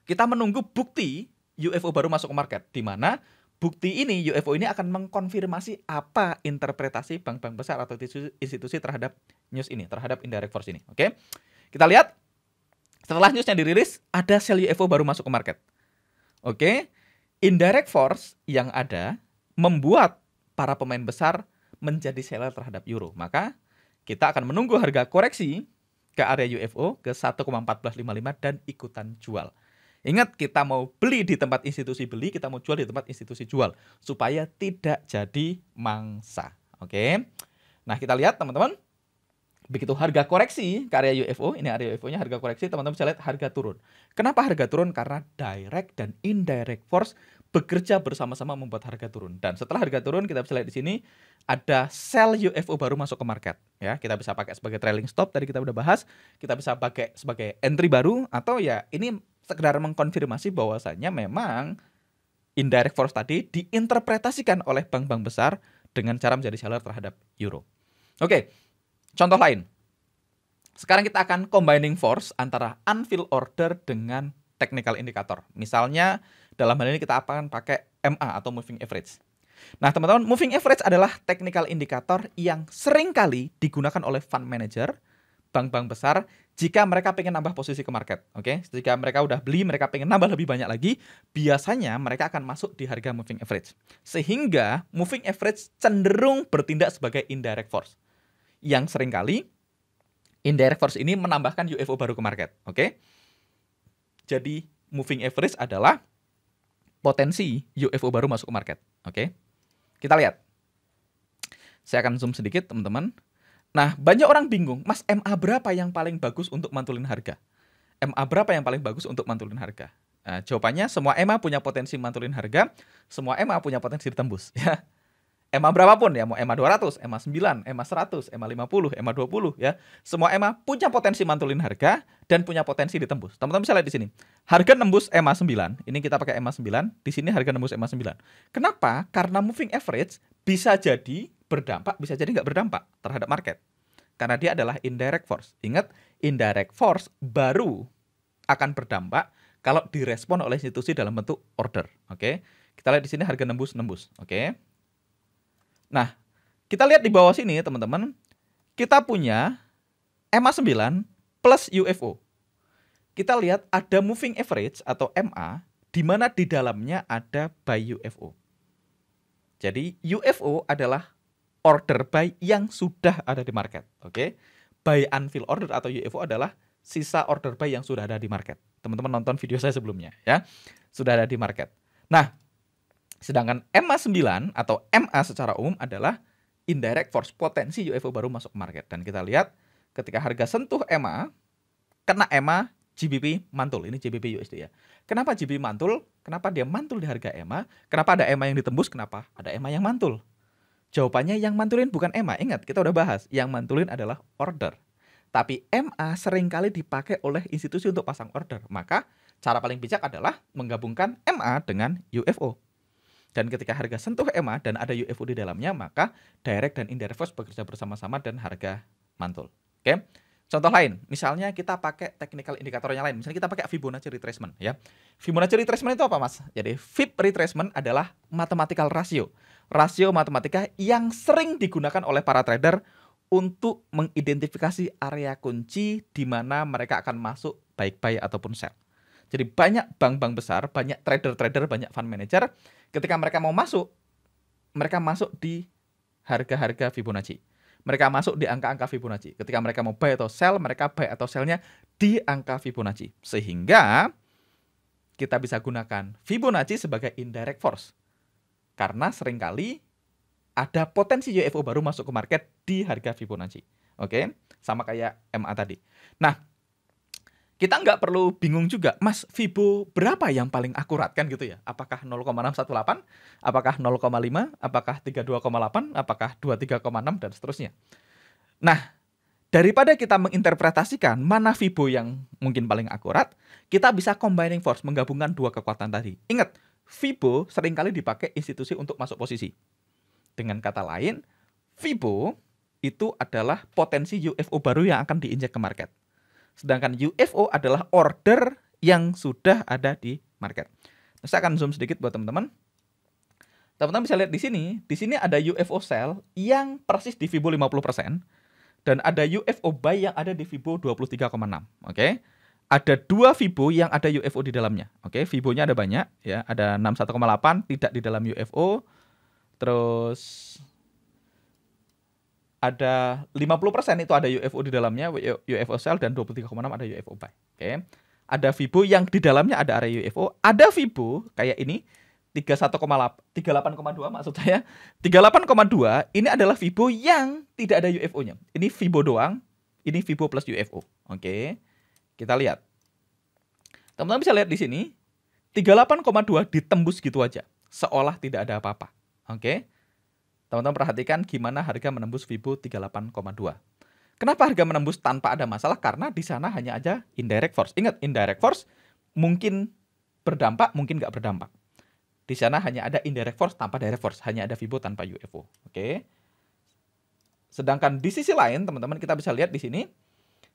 Kita menunggu bukti UFO baru masuk ke market, di mana bukti ini, UFO ini akan mengkonfirmasi apa interpretasi bank-bank besar atau institusi terhadap news ini, terhadap indirect force ini. Oke, kita lihat setelah newsnya dirilis, ada sell UFO baru masuk ke market. Oke, indirect force yang ada membuat para pemain besar menjadi seller terhadap euro. Maka kita akan menunggu harga koreksi ke area UFO ke 1,1455 dan ikutan jual. Ingat, kita mau beli di tempat institusi beli, kita mau jual di tempat institusi jual, supaya tidak jadi mangsa. Oke. Nah, kita lihat teman-teman, begitu harga koreksi ke area UFO, ini area UFO-nya harga koreksi, teman-teman bisa lihat harga turun. Kenapa harga turun? Karena direct dan indirect force bekerja bersama-sama membuat harga turun. Dan setelah harga turun, kita bisa lihat di sini ada sell UFO baru masuk ke market. Ya, kita bisa pakai sebagai trailing stop, tadi kita udah bahas. Kita bisa pakai sebagai entry baru, atau ya ini sekedar mengkonfirmasi bahwasannya memang indirect force tadi diinterpretasikan oleh bank-bank besar dengan cara menjadi seller terhadap euro. Oke, contoh lain. Sekarang kita akan combining force antara unfilled order dengan technical indicator. Misalnya dalam hal ini kita akan pakai MA atau moving average. Nah, teman-teman, moving average adalah technical indicator yang sering kali digunakan oleh fund manager, bank-bank besar, jika mereka pengen nambah posisi ke market. Oke, jika mereka udah beli, mereka pengen nambah lebih banyak lagi, biasanya mereka akan masuk di harga moving average. Sehingga moving average cenderung bertindak sebagai indirect force. Yang sering kali indirect force ini menambahkan UFO baru ke market. Oke, jadi moving average adalah potensi UFO baru masuk ke market. Oke, kita lihat. Saya akan zoom sedikit, teman-teman. Nah, banyak orang bingung, Mas, MA berapa yang paling bagus untuk mantulin harga? MA berapa yang paling bagus untuk mantulin harga? Nah, jawabannya semua MA punya potensi mantulin harga, semua MA punya potensi ditembus. Ya. MA berapapun ya, mau MA 200, MA 9, MA 100, MA 50, MA 20 ya. Semua MA punya potensi mantulin harga dan punya potensi ditembus. Teman-teman bisa lihat di sini. Harga nembus MA 9, ini kita pakai MA 9, di sini harga nembus MA 9. Kenapa? Karena moving average bisa jadi berdampak, bisa jadi nggak berdampak terhadap market. Karena dia adalah indirect force. Ingat, indirect force baru akan berdampak kalau direspon oleh institusi dalam bentuk order. Oke, kita lihat di sini harga nembus. Oke. Nah, kita lihat di bawah sini, teman-teman. Kita punya MA 9 plus UFO. Kita lihat ada moving average atau MA, di mana di dalamnya ada buy UFO. Jadi, UFO adalah order buy yang sudah ada di market. Oke, buy unfilled order atau UFO adalah sisa order buy yang sudah ada di market. Teman-teman nonton video saya sebelumnya ya. Sudah ada di market. Nah, sedangkan MA9 atau MA secara umum adalah indirect force, potensi UFO baru masuk ke market. Dan kita lihat ketika harga sentuh MA, kena MA, GBP mantul. Ini GBP USD ya. Kenapa GBP mantul? Kenapa dia mantul di harga MA? Kenapa ada MA yang ditembus? Kenapa ada MA yang mantul? Jawabannya yang mantulin bukan MA. Ingat, kita udah bahas. Yang mantulin adalah order. Tapi MA seringkali dipakai oleh institusi untuk pasang order. Maka cara paling bijak adalah menggabungkan MA dengan UFO. Dan ketika harga sentuh MA dan ada UFO di dalamnya, maka direct dan indirect force bekerja bersama-sama dan harga mantul. Oke? Contoh lain, misalnya kita pakai technical indikator yang lain. Misalnya kita pakai Fibonacci retracement ya. Fibonacci retracement itu apa, Mas? Jadi Fib retracement adalah mathematical ratio. Rasio matematika yang sering digunakan oleh para trader untuk mengidentifikasi area kunci di mana mereka akan masuk baik buy ataupun sell. Jadi banyak bank-bank besar, banyak trader-trader, banyak fund manager ketika mereka mau masuk, mereka masuk di harga-harga Fibonacci. Mereka masuk di angka-angka Fibonacci. Ketika mereka mau buy atau sell, mereka buy atau sell-nya di angka Fibonacci. Sehingga kita bisa gunakan Fibonacci sebagai indirect force. Karena seringkali ada potensi UFO baru masuk ke market di harga Fibonacci. Oke, sama kayak MA tadi. Nah, kita nggak perlu bingung juga, Mas, Fibo berapa yang paling akurat kan gitu ya? Apakah 0,618, apakah 0,5, apakah 32,8, apakah 23,6 dan seterusnya. Nah, daripada kita menginterpretasikan mana Fibo yang mungkin paling akurat, kita bisa combining force, menggabungkan dua kekuatan tadi. Ingat, Fibo seringkali dipakai institusi untuk masuk posisi. Dengan kata lain, Fibo itu adalah potensi UFO baru yang akan diinjek ke market. Sedangkan UFO adalah order yang sudah ada di market. Nah, saya akan zoom sedikit buat teman-teman. Teman-teman bisa lihat di sini. Di sini ada UFO sell yang persis di Fibo 50%. Dan ada UFO buy yang ada di Fibo 23,6. Oke. Ada dua Fibo yang ada UFO di dalamnya. Oke, Fibonya ada banyak ya, ada 61,8 tidak di dalam UFO. Terus ada 50% itu ada UFO di dalamnya, UFO sell, dan 23,6 ada UFO buy. Oke. Ada Fibo yang di dalamnya ada area UFO, ada Fibo kayak ini 38,2 maksud saya. 38,2 ini adalah Fibo yang tidak ada UFO-nya. Ini Fibo doang, ini Fibo plus UFO. Oke. Kita lihat. Teman-teman bisa lihat di sini, 38,2 ditembus gitu aja, seolah tidak ada apa-apa. Oke. Teman-teman perhatikan gimana harga menembus Fibo 38,2. Kenapa harga menembus tanpa ada masalah? Karena di sana hanya aja indirect force. Ingat, indirect force mungkin berdampak, mungkin nggak berdampak. Di sana hanya ada indirect force tanpa direct force, hanya ada Fibo tanpa UFO. Oke. Sedangkan di sisi lain, teman-teman kita bisa lihat di sini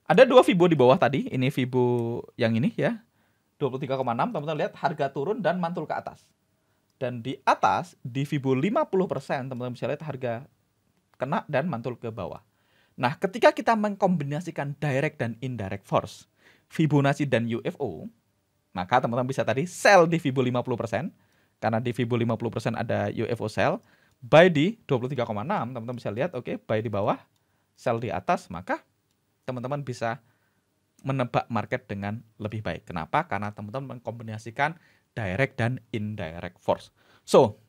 ada dua Fibo di bawah tadi. Ini Fibo yang ini ya, 23,6. Teman-teman lihat harga turun dan mantul ke atas. Dan di atas, di Fibo 50%, teman-teman bisa lihat harga kena dan mantul ke bawah. Nah, ketika kita mengkombinasikan direct dan indirect force, Fibonacci dan UFO, maka teman-teman bisa tadi sell di Fibo 50%, karena di Fibo 50% ada UFO sell, buy di 23,6, teman-teman bisa lihat, oke, buy di bawah, sell di atas, maka teman-teman bisa menebak market dengan lebih baik. Kenapa? Karena teman-teman mengkombinasikan direct dan indirect force. So,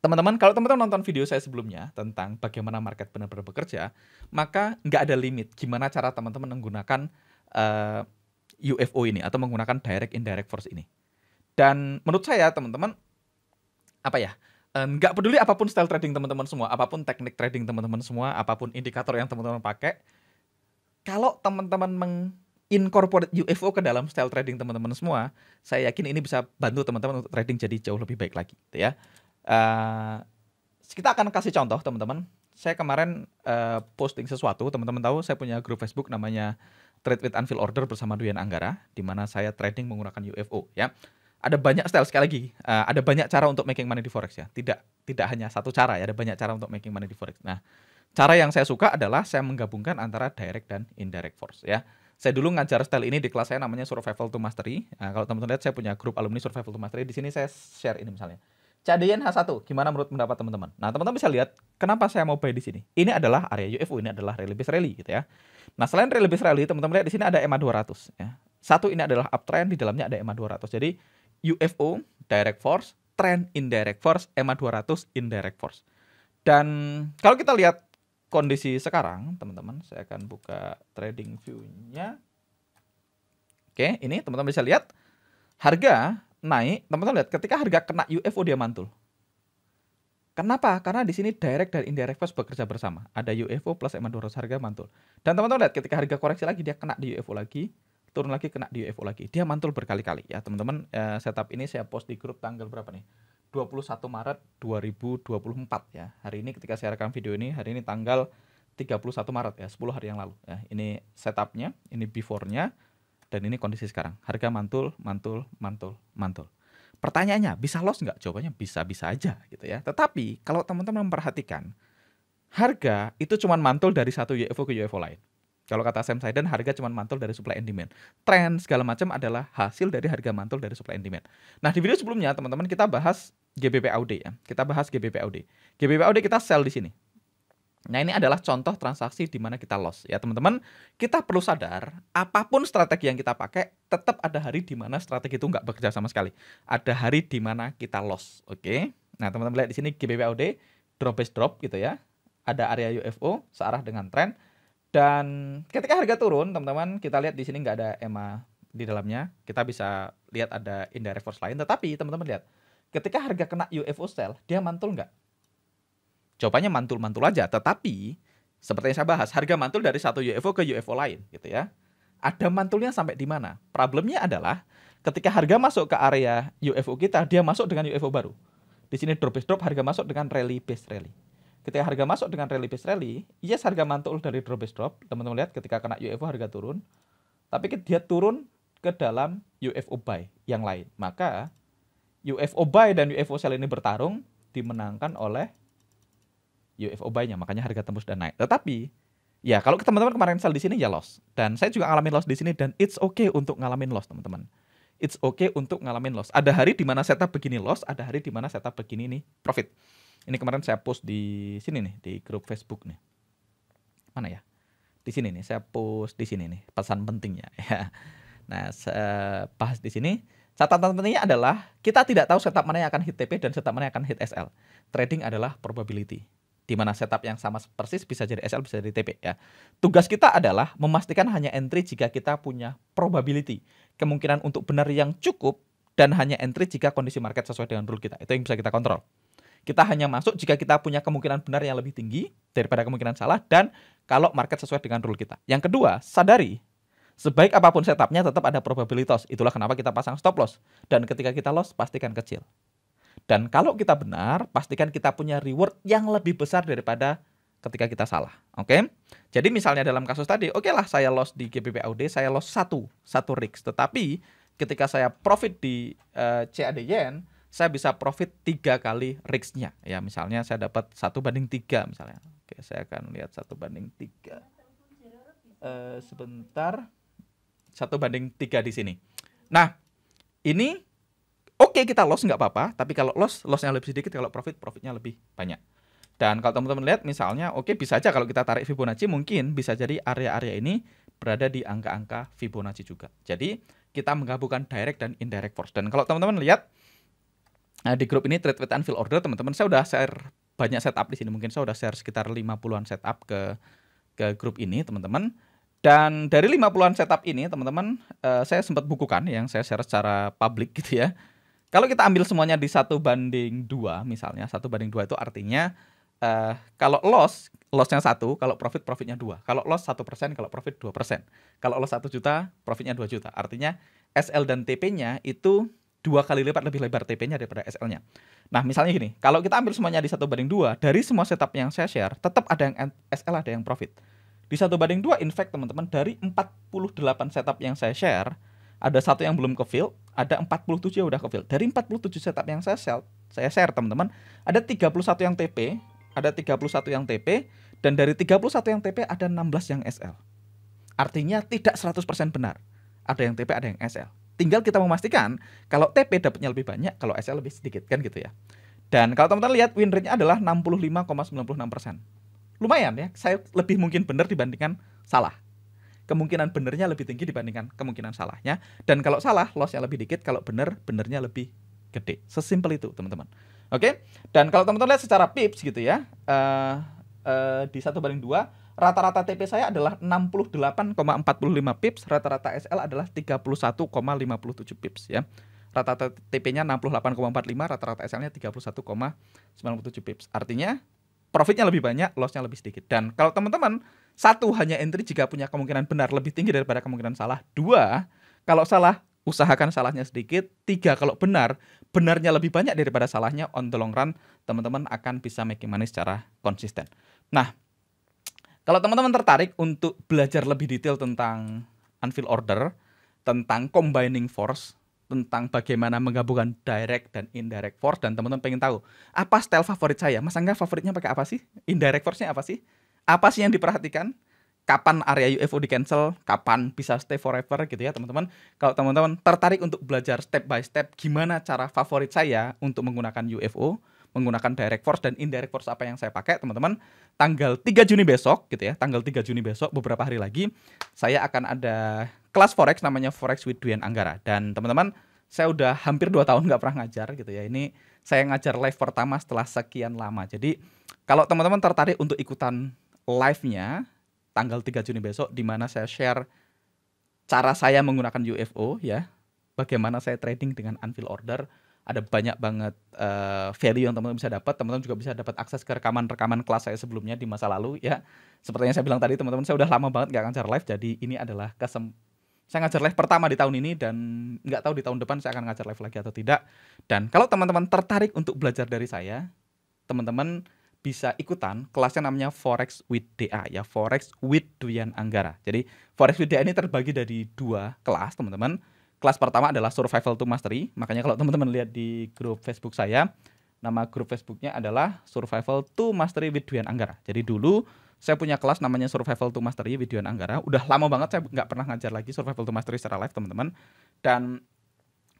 teman-teman, kalau teman-teman nonton video saya sebelumnya tentang bagaimana market benar-benar bekerja, maka nggak ada limit gimana cara teman-teman menggunakan UFO ini atau menggunakan direct indirect force ini. Dan menurut saya, teman-teman, apa ya, nggak peduli apapun style trading teman-teman semua, apapun teknik trading teman-teman semua, apapun indikator yang teman-teman pakai, kalau teman-teman mengincorporate UFO ke dalam style trading teman-teman semua, saya yakin ini bisa bantu teman-teman untuk trading jadi jauh lebih baik lagi, gitu ya. Kita akan kasih contoh, teman-teman. Saya kemarin posting sesuatu, teman-teman tahu saya punya grup Facebook namanya Trade with Unfilled Order bersama Duyan Anggara, di mana saya trading menggunakan UFO, ya. Ada banyak style, sekali lagi, ada banyak cara untuk making money di forex ya. Tidak hanya satu cara ya, ada banyak cara untuk making money di forex. Nah, cara yang saya suka adalah saya menggabungkan antara direct dan indirect force ya. Saya dulu ngajar style ini di kelas saya namanya Survival to Mastery. Nah, kalau teman-teman lihat saya punya grup alumni Survival to Mastery. Di sini saya share ini misalnya. CAD Yen H1, gimana menurut pendapat teman-teman? Nah, teman-teman bisa lihat kenapa saya mau buy di sini. Ini adalah area UFO, ini adalah rally base rally gitu ya. Nah, selain rally base rally, teman-teman lihat di sini ada EMA 200 ya. Satu ini adalah uptrend, di dalamnya ada EMA 200. Jadi UFO direct force, trend indirect force, EMA 200 indirect force. Dan kalau kita lihat kondisi sekarang, teman-teman, saya akan buka trading view-nya. Oke, ini teman-teman bisa lihat harga naik, teman-teman lihat ketika harga kena UFO dia mantul. Kenapa? Karena di sini direct dan indirect force bekerja bersama. Ada UFO plus EMA 200 harga mantul. Dan teman-teman lihat ketika harga koreksi lagi dia kena di UFO lagi, turun lagi kena di UFO lagi. Dia mantul berkali-kali ya, teman-teman. Setup ini saya post di grup tanggal berapa nih? 21 Maret 2024 ya. Hari ini ketika saya rekam video ini, hari ini tanggal 31 Maret ya, 10 hari yang lalu ya. Ini setupnya, ini before-nya, dan ini kondisi sekarang. Harga mantul, mantul, mantul, mantul. Pertanyaannya, bisa loss nggak? Jawabannya bisa-bisa aja gitu ya. Tetapi kalau teman-teman memperhatikan, harga itu cuma mantul dari satu UFO ke UFO lain. Kalau kata Sam Saidan, harga cuma mantul dari supply and demand. Trend segala macam adalah hasil dari harga mantul dari supply and demand. Nah, di video sebelumnya teman-teman kita bahas GBP/AUD ya. Kita bahas GBP/AUD. GBP/AUD kita sell di sini. Nah, ini adalah contoh transaksi di mana kita loss ya, teman-teman. Kita perlu sadar, apapun strategi yang kita pakai, tetap ada hari di mana strategi itu nggak bekerja sama sekali. Ada hari di mana kita loss, oke? Nah, teman-teman lihat di sini GBP/AUD drop base drop gitu ya. Ada area UFO searah dengan tren. Dan ketika harga turun, teman-teman, kita lihat di sini nggak ada EMA di dalamnya. Kita bisa lihat ada indirect force lain. Tetapi teman-teman lihat, ketika harga kena UFO sell, dia mantul nggak? Jawabannya mantul-mantul aja. Tetapi seperti yang saya bahas, harga mantul dari satu UFO ke UFO lain, gitu ya. Ada mantulnya sampai di mana? Problemnya adalah ketika harga masuk ke area UFO kita, dia masuk dengan UFO baru. Di sini drop base drop, harga masuk dengan rally base rally. Ketika harga masuk dengan rally base rally, yes harga mantul dari drop base drop. Teman-teman lihat ketika kena UFO harga turun. Tapi dia turun ke dalam UFO buy yang lain. Maka UFO buy dan UFO sell ini bertarung, dimenangkan oleh UFO buy-nya. Makanya harga tembus dan naik. Tetapi ya kalau teman-teman kemarin sell di sini ya loss. Dan saya juga ngalamin loss di sini dan it's okay untuk ngalamin loss, teman-teman. It's okay untuk ngalamin loss. Ada hari di mana setup begini loss, ada hari di mana setup begini nih profit. Ini kemarin saya post di sini nih, di grup Facebook nih. Mana ya? Di sini nih, saya post di sini nih, pesan pentingnya ya. Nah, saya bahas di sini. Catatan pentingnya adalah kita tidak tahu setup mana yang akan hit TP dan setup mana yang akan hit SL. Trading adalah probability. Di mana setup yang sama persis bisa jadi SL, bisa jadi TP ya. Tugas kita adalah memastikan hanya entry jika kita punya probability. Kemungkinan untuk benar yang cukup dan hanya entry jika kondisi market sesuai dengan rule kita. Itu yang bisa kita kontrol. Kita hanya masuk jika kita punya kemungkinan benar yang lebih tinggi daripada kemungkinan salah dan kalau market sesuai dengan rule kita. Yang kedua, sadari sebaik apapun setupnya tetap ada probability loss. Itulah kenapa kita pasang stop loss. Dan ketika kita loss, pastikan kecil. Dan kalau kita benar, pastikan kita punya reward yang lebih besar daripada ketika kita salah. Oke? Jadi misalnya dalam kasus tadi, oke lah saya loss di GBP/AUD, saya loss satu risk. Tetapi ketika saya profit di CAD Yen, saya bisa profit 3 kali risk-nya. Ya, misalnya saya dapat 1/3 misalnya. Oke, saya akan lihat 1/3. Sebentar. 1/3 di sini. Nah, ini oke, kita loss nggak apa-apa, tapi kalau lossnya lebih sedikit, kalau profitnya lebih banyak. Dan kalau teman-teman lihat misalnya, oke bisa aja kalau kita tarik Fibonacci, mungkin bisa jadi area-area ini berada di angka-angka Fibonacci juga. Jadi kita menggabungkan direct dan indirect force. Dan kalau teman-teman lihat di grup ini Trade with Unfill Order, teman-teman, saya udah share banyak setup di sini. Mungkin saya udah share sekitar 50-an setup ke grup ini, teman-teman. Dan dari 50-an setup ini, teman-teman, saya sempat bukukan yang saya share secara publik gitu ya. Kalau kita ambil semuanya di 1/2 misalnya, 1/2 itu artinya kalau lossnya 1, kalau profitnya 2. Kalau loss 1%, kalau profit 2%. Kalau loss 1 juta, profitnya 2 juta. Artinya SL dan TP-nya itu 2 kali lipat lebih lebar TP-nya daripada SL-nya. Nah, misalnya gini, kalau kita ambil semuanya di 1/2, dari semua setup yang saya share, tetap ada yang SL, ada yang profit. Di 1/2, in fact, teman-teman, dari 48 setup yang saya share, ada satu yang belum ke-fill, ada 47 yang udah ke-fill. Dari 47 setup yang saya share, teman-teman, ada 31 yang TP, ada 31 yang TP, dan dari 31 yang TP ada 16 yang SL. Artinya tidak 100% benar. Ada yang TP, ada yang SL. Tinggal kita memastikan kalau TP dapatnya lebih banyak, kalau SL lebih sedikit, kan gitu ya. Dan kalau teman-teman lihat win rate-nya adalah 65,96%. Lumayan ya, saya lebih mungkin benar dibandingkan salah. Kemungkinan benernya lebih tinggi dibandingkan kemungkinan salahnya. Dan kalau salah, loss-nya lebih dikit. Kalau benar, benernya lebih gede. Sesimpel itu, teman-teman. Oke? Dan kalau teman-teman lihat secara pips gitu ya, di 1/2, rata-rata TP saya adalah 68,45 pips, rata-rata SL adalah 31,57 pips ya. Rata-rata TP-nya 68,45, rata-rata SL-nya 31,97 pips. Artinya profitnya lebih banyak, loss-nya lebih sedikit. Dan kalau teman-teman, satu, hanya entry jika punya kemungkinan benar lebih tinggi daripada kemungkinan salah. Dua, kalau salah, usahakan salahnya sedikit. Tiga, kalau benar, benarnya lebih banyak daripada salahnya. On the long run, teman-teman akan bisa making money secara konsisten. Nah, kalau teman-teman tertarik untuk belajar lebih detail tentang unfill order, tentang combining force, tentang bagaimana menggabungkan direct dan indirect force, dan teman-teman pengen tahu apa style favorit saya, Mas Angga favoritnya pakai apa sih? Indirect force-nya apa sih? Apa sih yang diperhatikan? Kapan area UFO di cancel? Kapan bisa stay forever gitu ya teman-teman? Kalau teman-teman tertarik untuk belajar step by step gimana cara favorit saya untuk menggunakan UFO, menggunakan direct force dan indirect force apa yang saya pakai, teman-teman, tanggal 3 Juni besok gitu ya, tanggal 3 Juni besok, beberapa hari lagi, saya akan ada kelas Forex namanya Forex with Dwian Anggara. Dan teman-teman, saya udah hampir 2 tahun nggak pernah ngajar gitu ya. Ini saya ngajar live pertama setelah sekian lama. Jadi kalau teman-teman tertarik untuk ikutan live-nya tanggal 3 Juni besok, di mana saya share cara saya menggunakan UFO ya, bagaimana saya trading dengan unfill order. Ada banyak banget value yang teman-teman bisa dapat. Teman-teman juga bisa dapat akses ke rekaman-rekaman kelas saya sebelumnya di masa lalu ya. Seperti yang saya bilang tadi, teman-teman, saya udah lama banget nggak ngajar live. Jadi ini adalah saya ngajar live pertama di tahun ini, dan nggak tahu di tahun depan saya akan ngajar live lagi atau tidak. Dan kalau teman-teman tertarik untuk belajar dari saya, teman-teman bisa ikutan kelasnya namanya Forex with DA ya, Forex with Dwian Anggara. Jadi Forex with DA ini terbagi dari 2 kelas, teman-teman. Kelas pertama adalah Survival to Mastery. Makanya kalau teman-teman lihat di grup Facebook saya, nama grup Facebooknya adalah Survival to Mastery with Dwian Anggara. Jadi dulu saya punya kelas namanya Survival to Mastery with Dwian Anggara. Udah lama banget saya nggak pernah ngajar lagi Survival to Mastery secara live, teman-teman. Dan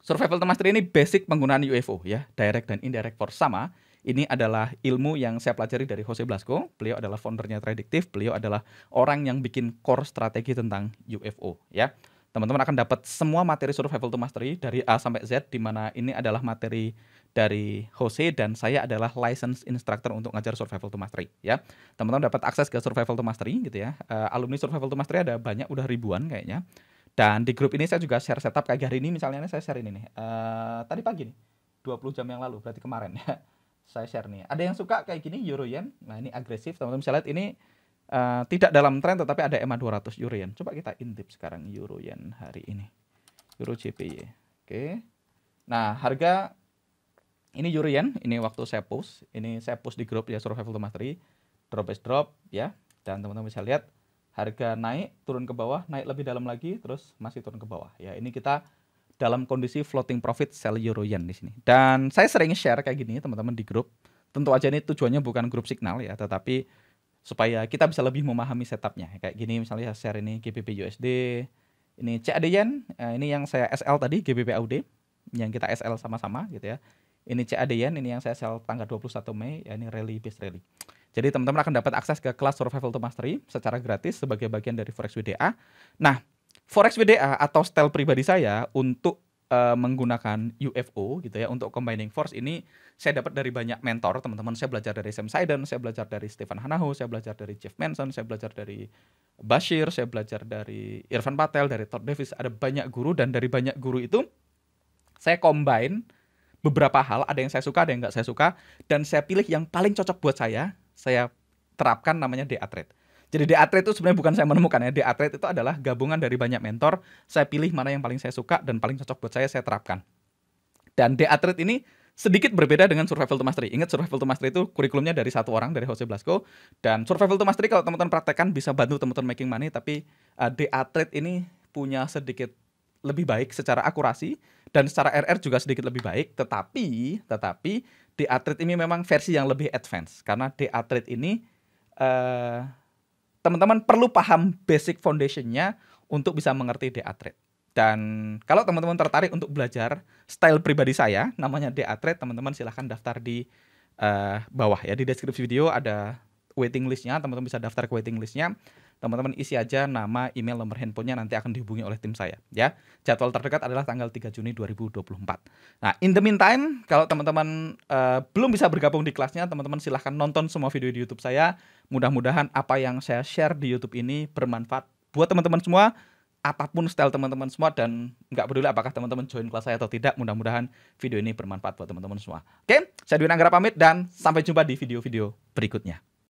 Survival to Mastery ini basic penggunaan UFO ya, direct dan indirect force sama. Ini adalah ilmu yang saya pelajari dari Jose Blasco. Beliau adalah foundernya Tradictive. Beliau adalah orang yang bikin core strategi tentang UFO ya. Teman-teman akan dapat semua materi Survival to Mastery dari A sampai Z, di mana ini adalah materi dari Jose dan saya adalah license instructor untuk ngajar Survival to Mastery ya. Teman-teman dapat akses ke Survival to Mastery gitu ya. Alumni Survival to Mastery ada banyak, udah ribuan kayaknya. Dan di grup ini saya juga share setup kayak hari ini, misalnya saya share ini nih. Tadi pagi nih, 20 jam yang lalu, berarti kemarin ya. Saya share nih. Ada yang suka kayak gini Euro Yen. Nah, ini agresif, teman-teman bisa lihat ini tidak dalam tren tetapi ada EMA 200 Euro Yen. Coba kita intip sekarang Euro Yen hari ini. Euro JPY. Oke. Nah, harga ini Euro Yen, ini waktu saya post. Ini saya post di grup ya Survival to Mastery. Drop is drop ya. Dan teman-teman bisa lihat harga naik, turun ke bawah, naik lebih dalam lagi, terus masih turun ke bawah. Ya, ini kita dalam kondisi floating profit sell Euro Yen di sini. Dan saya sering share kayak gini teman-teman di grup. Tentu aja ini tujuannya bukan grup signal ya, tetapi supaya kita bisa lebih memahami setupnya. Kayak gini misalnya share ini GBP USD, ini CAD Yen, ini yang saya SL tadi GBP AUD, yang kita SL sama-sama gitu ya. Ini CAD Yen, ini yang saya sell tanggal 21 Mei, ya ini rally based rally. Jadi teman-teman akan dapat akses ke kelas Survival to Mastery secara gratis sebagai bagian dari Forex WDA. Nah, Forex WDA atau style pribadi saya untuk menggunakan UFO gitu ya, untuk combining force ini saya dapat dari banyak mentor, teman-teman. Saya belajar dari Sam Sidon, saya belajar dari Stephen Hanahu, saya belajar dari Jeff Manson, saya belajar dari Bashir, saya belajar dari Irfan Patel, dari Todd Davis. Ada banyak guru, dan dari banyak guru itu saya combine beberapa hal, ada yang saya suka, ada yang nggak saya suka, dan saya pilih yang paling cocok buat saya terapkan, namanya DA Trade. Jadi DA Trade itu sebenarnya bukan saya menemukan ya, DA Trade itu adalah gabungan dari banyak mentor, saya pilih mana yang paling saya suka dan paling cocok buat saya terapkan. Dan DA Trade ini sedikit berbeda dengan Survival to Mastery. Ingat, Survival to Mastery itu kurikulumnya dari satu orang, dari Jose Blasco, dan Survival to Mastery kalau teman-teman praktekkan bisa bantu teman-teman making money, tapi DA Trade ini punya sedikit lebih baik secara akurasi, dan secara RR juga sedikit lebih baik, tetapi DA Trade ini memang versi yang lebih advance, karena DA Trade ini teman-teman perlu paham basic foundation-nya untuk bisa mengerti DA Trade. Dan kalau teman-teman tertarik untuk belajar style pribadi saya, namanya DA Trade, teman-teman silahkan daftar di bawah ya. Di deskripsi video ada waiting listnya, teman-teman bisa daftar ke waiting listnya. Teman-teman isi aja nama, email, nomor handphonenya, nanti akan dihubungi oleh tim saya ya. Jadwal terdekat adalah tanggal 3 Juni 2024. Nah, in the meantime, kalau teman-teman belum bisa bergabung di kelasnya, teman-teman silahkan nonton semua video di YouTube saya. Mudah-mudahan apa yang saya share di YouTube ini bermanfaat buat teman-teman semua, apapun style teman-teman semua, dan nggak peduli apakah teman-teman join kelas saya atau tidak, mudah-mudahan video ini bermanfaat buat teman-teman semua. Oke, saya Dwi Anggara pamit dan sampai jumpa di video-video berikutnya.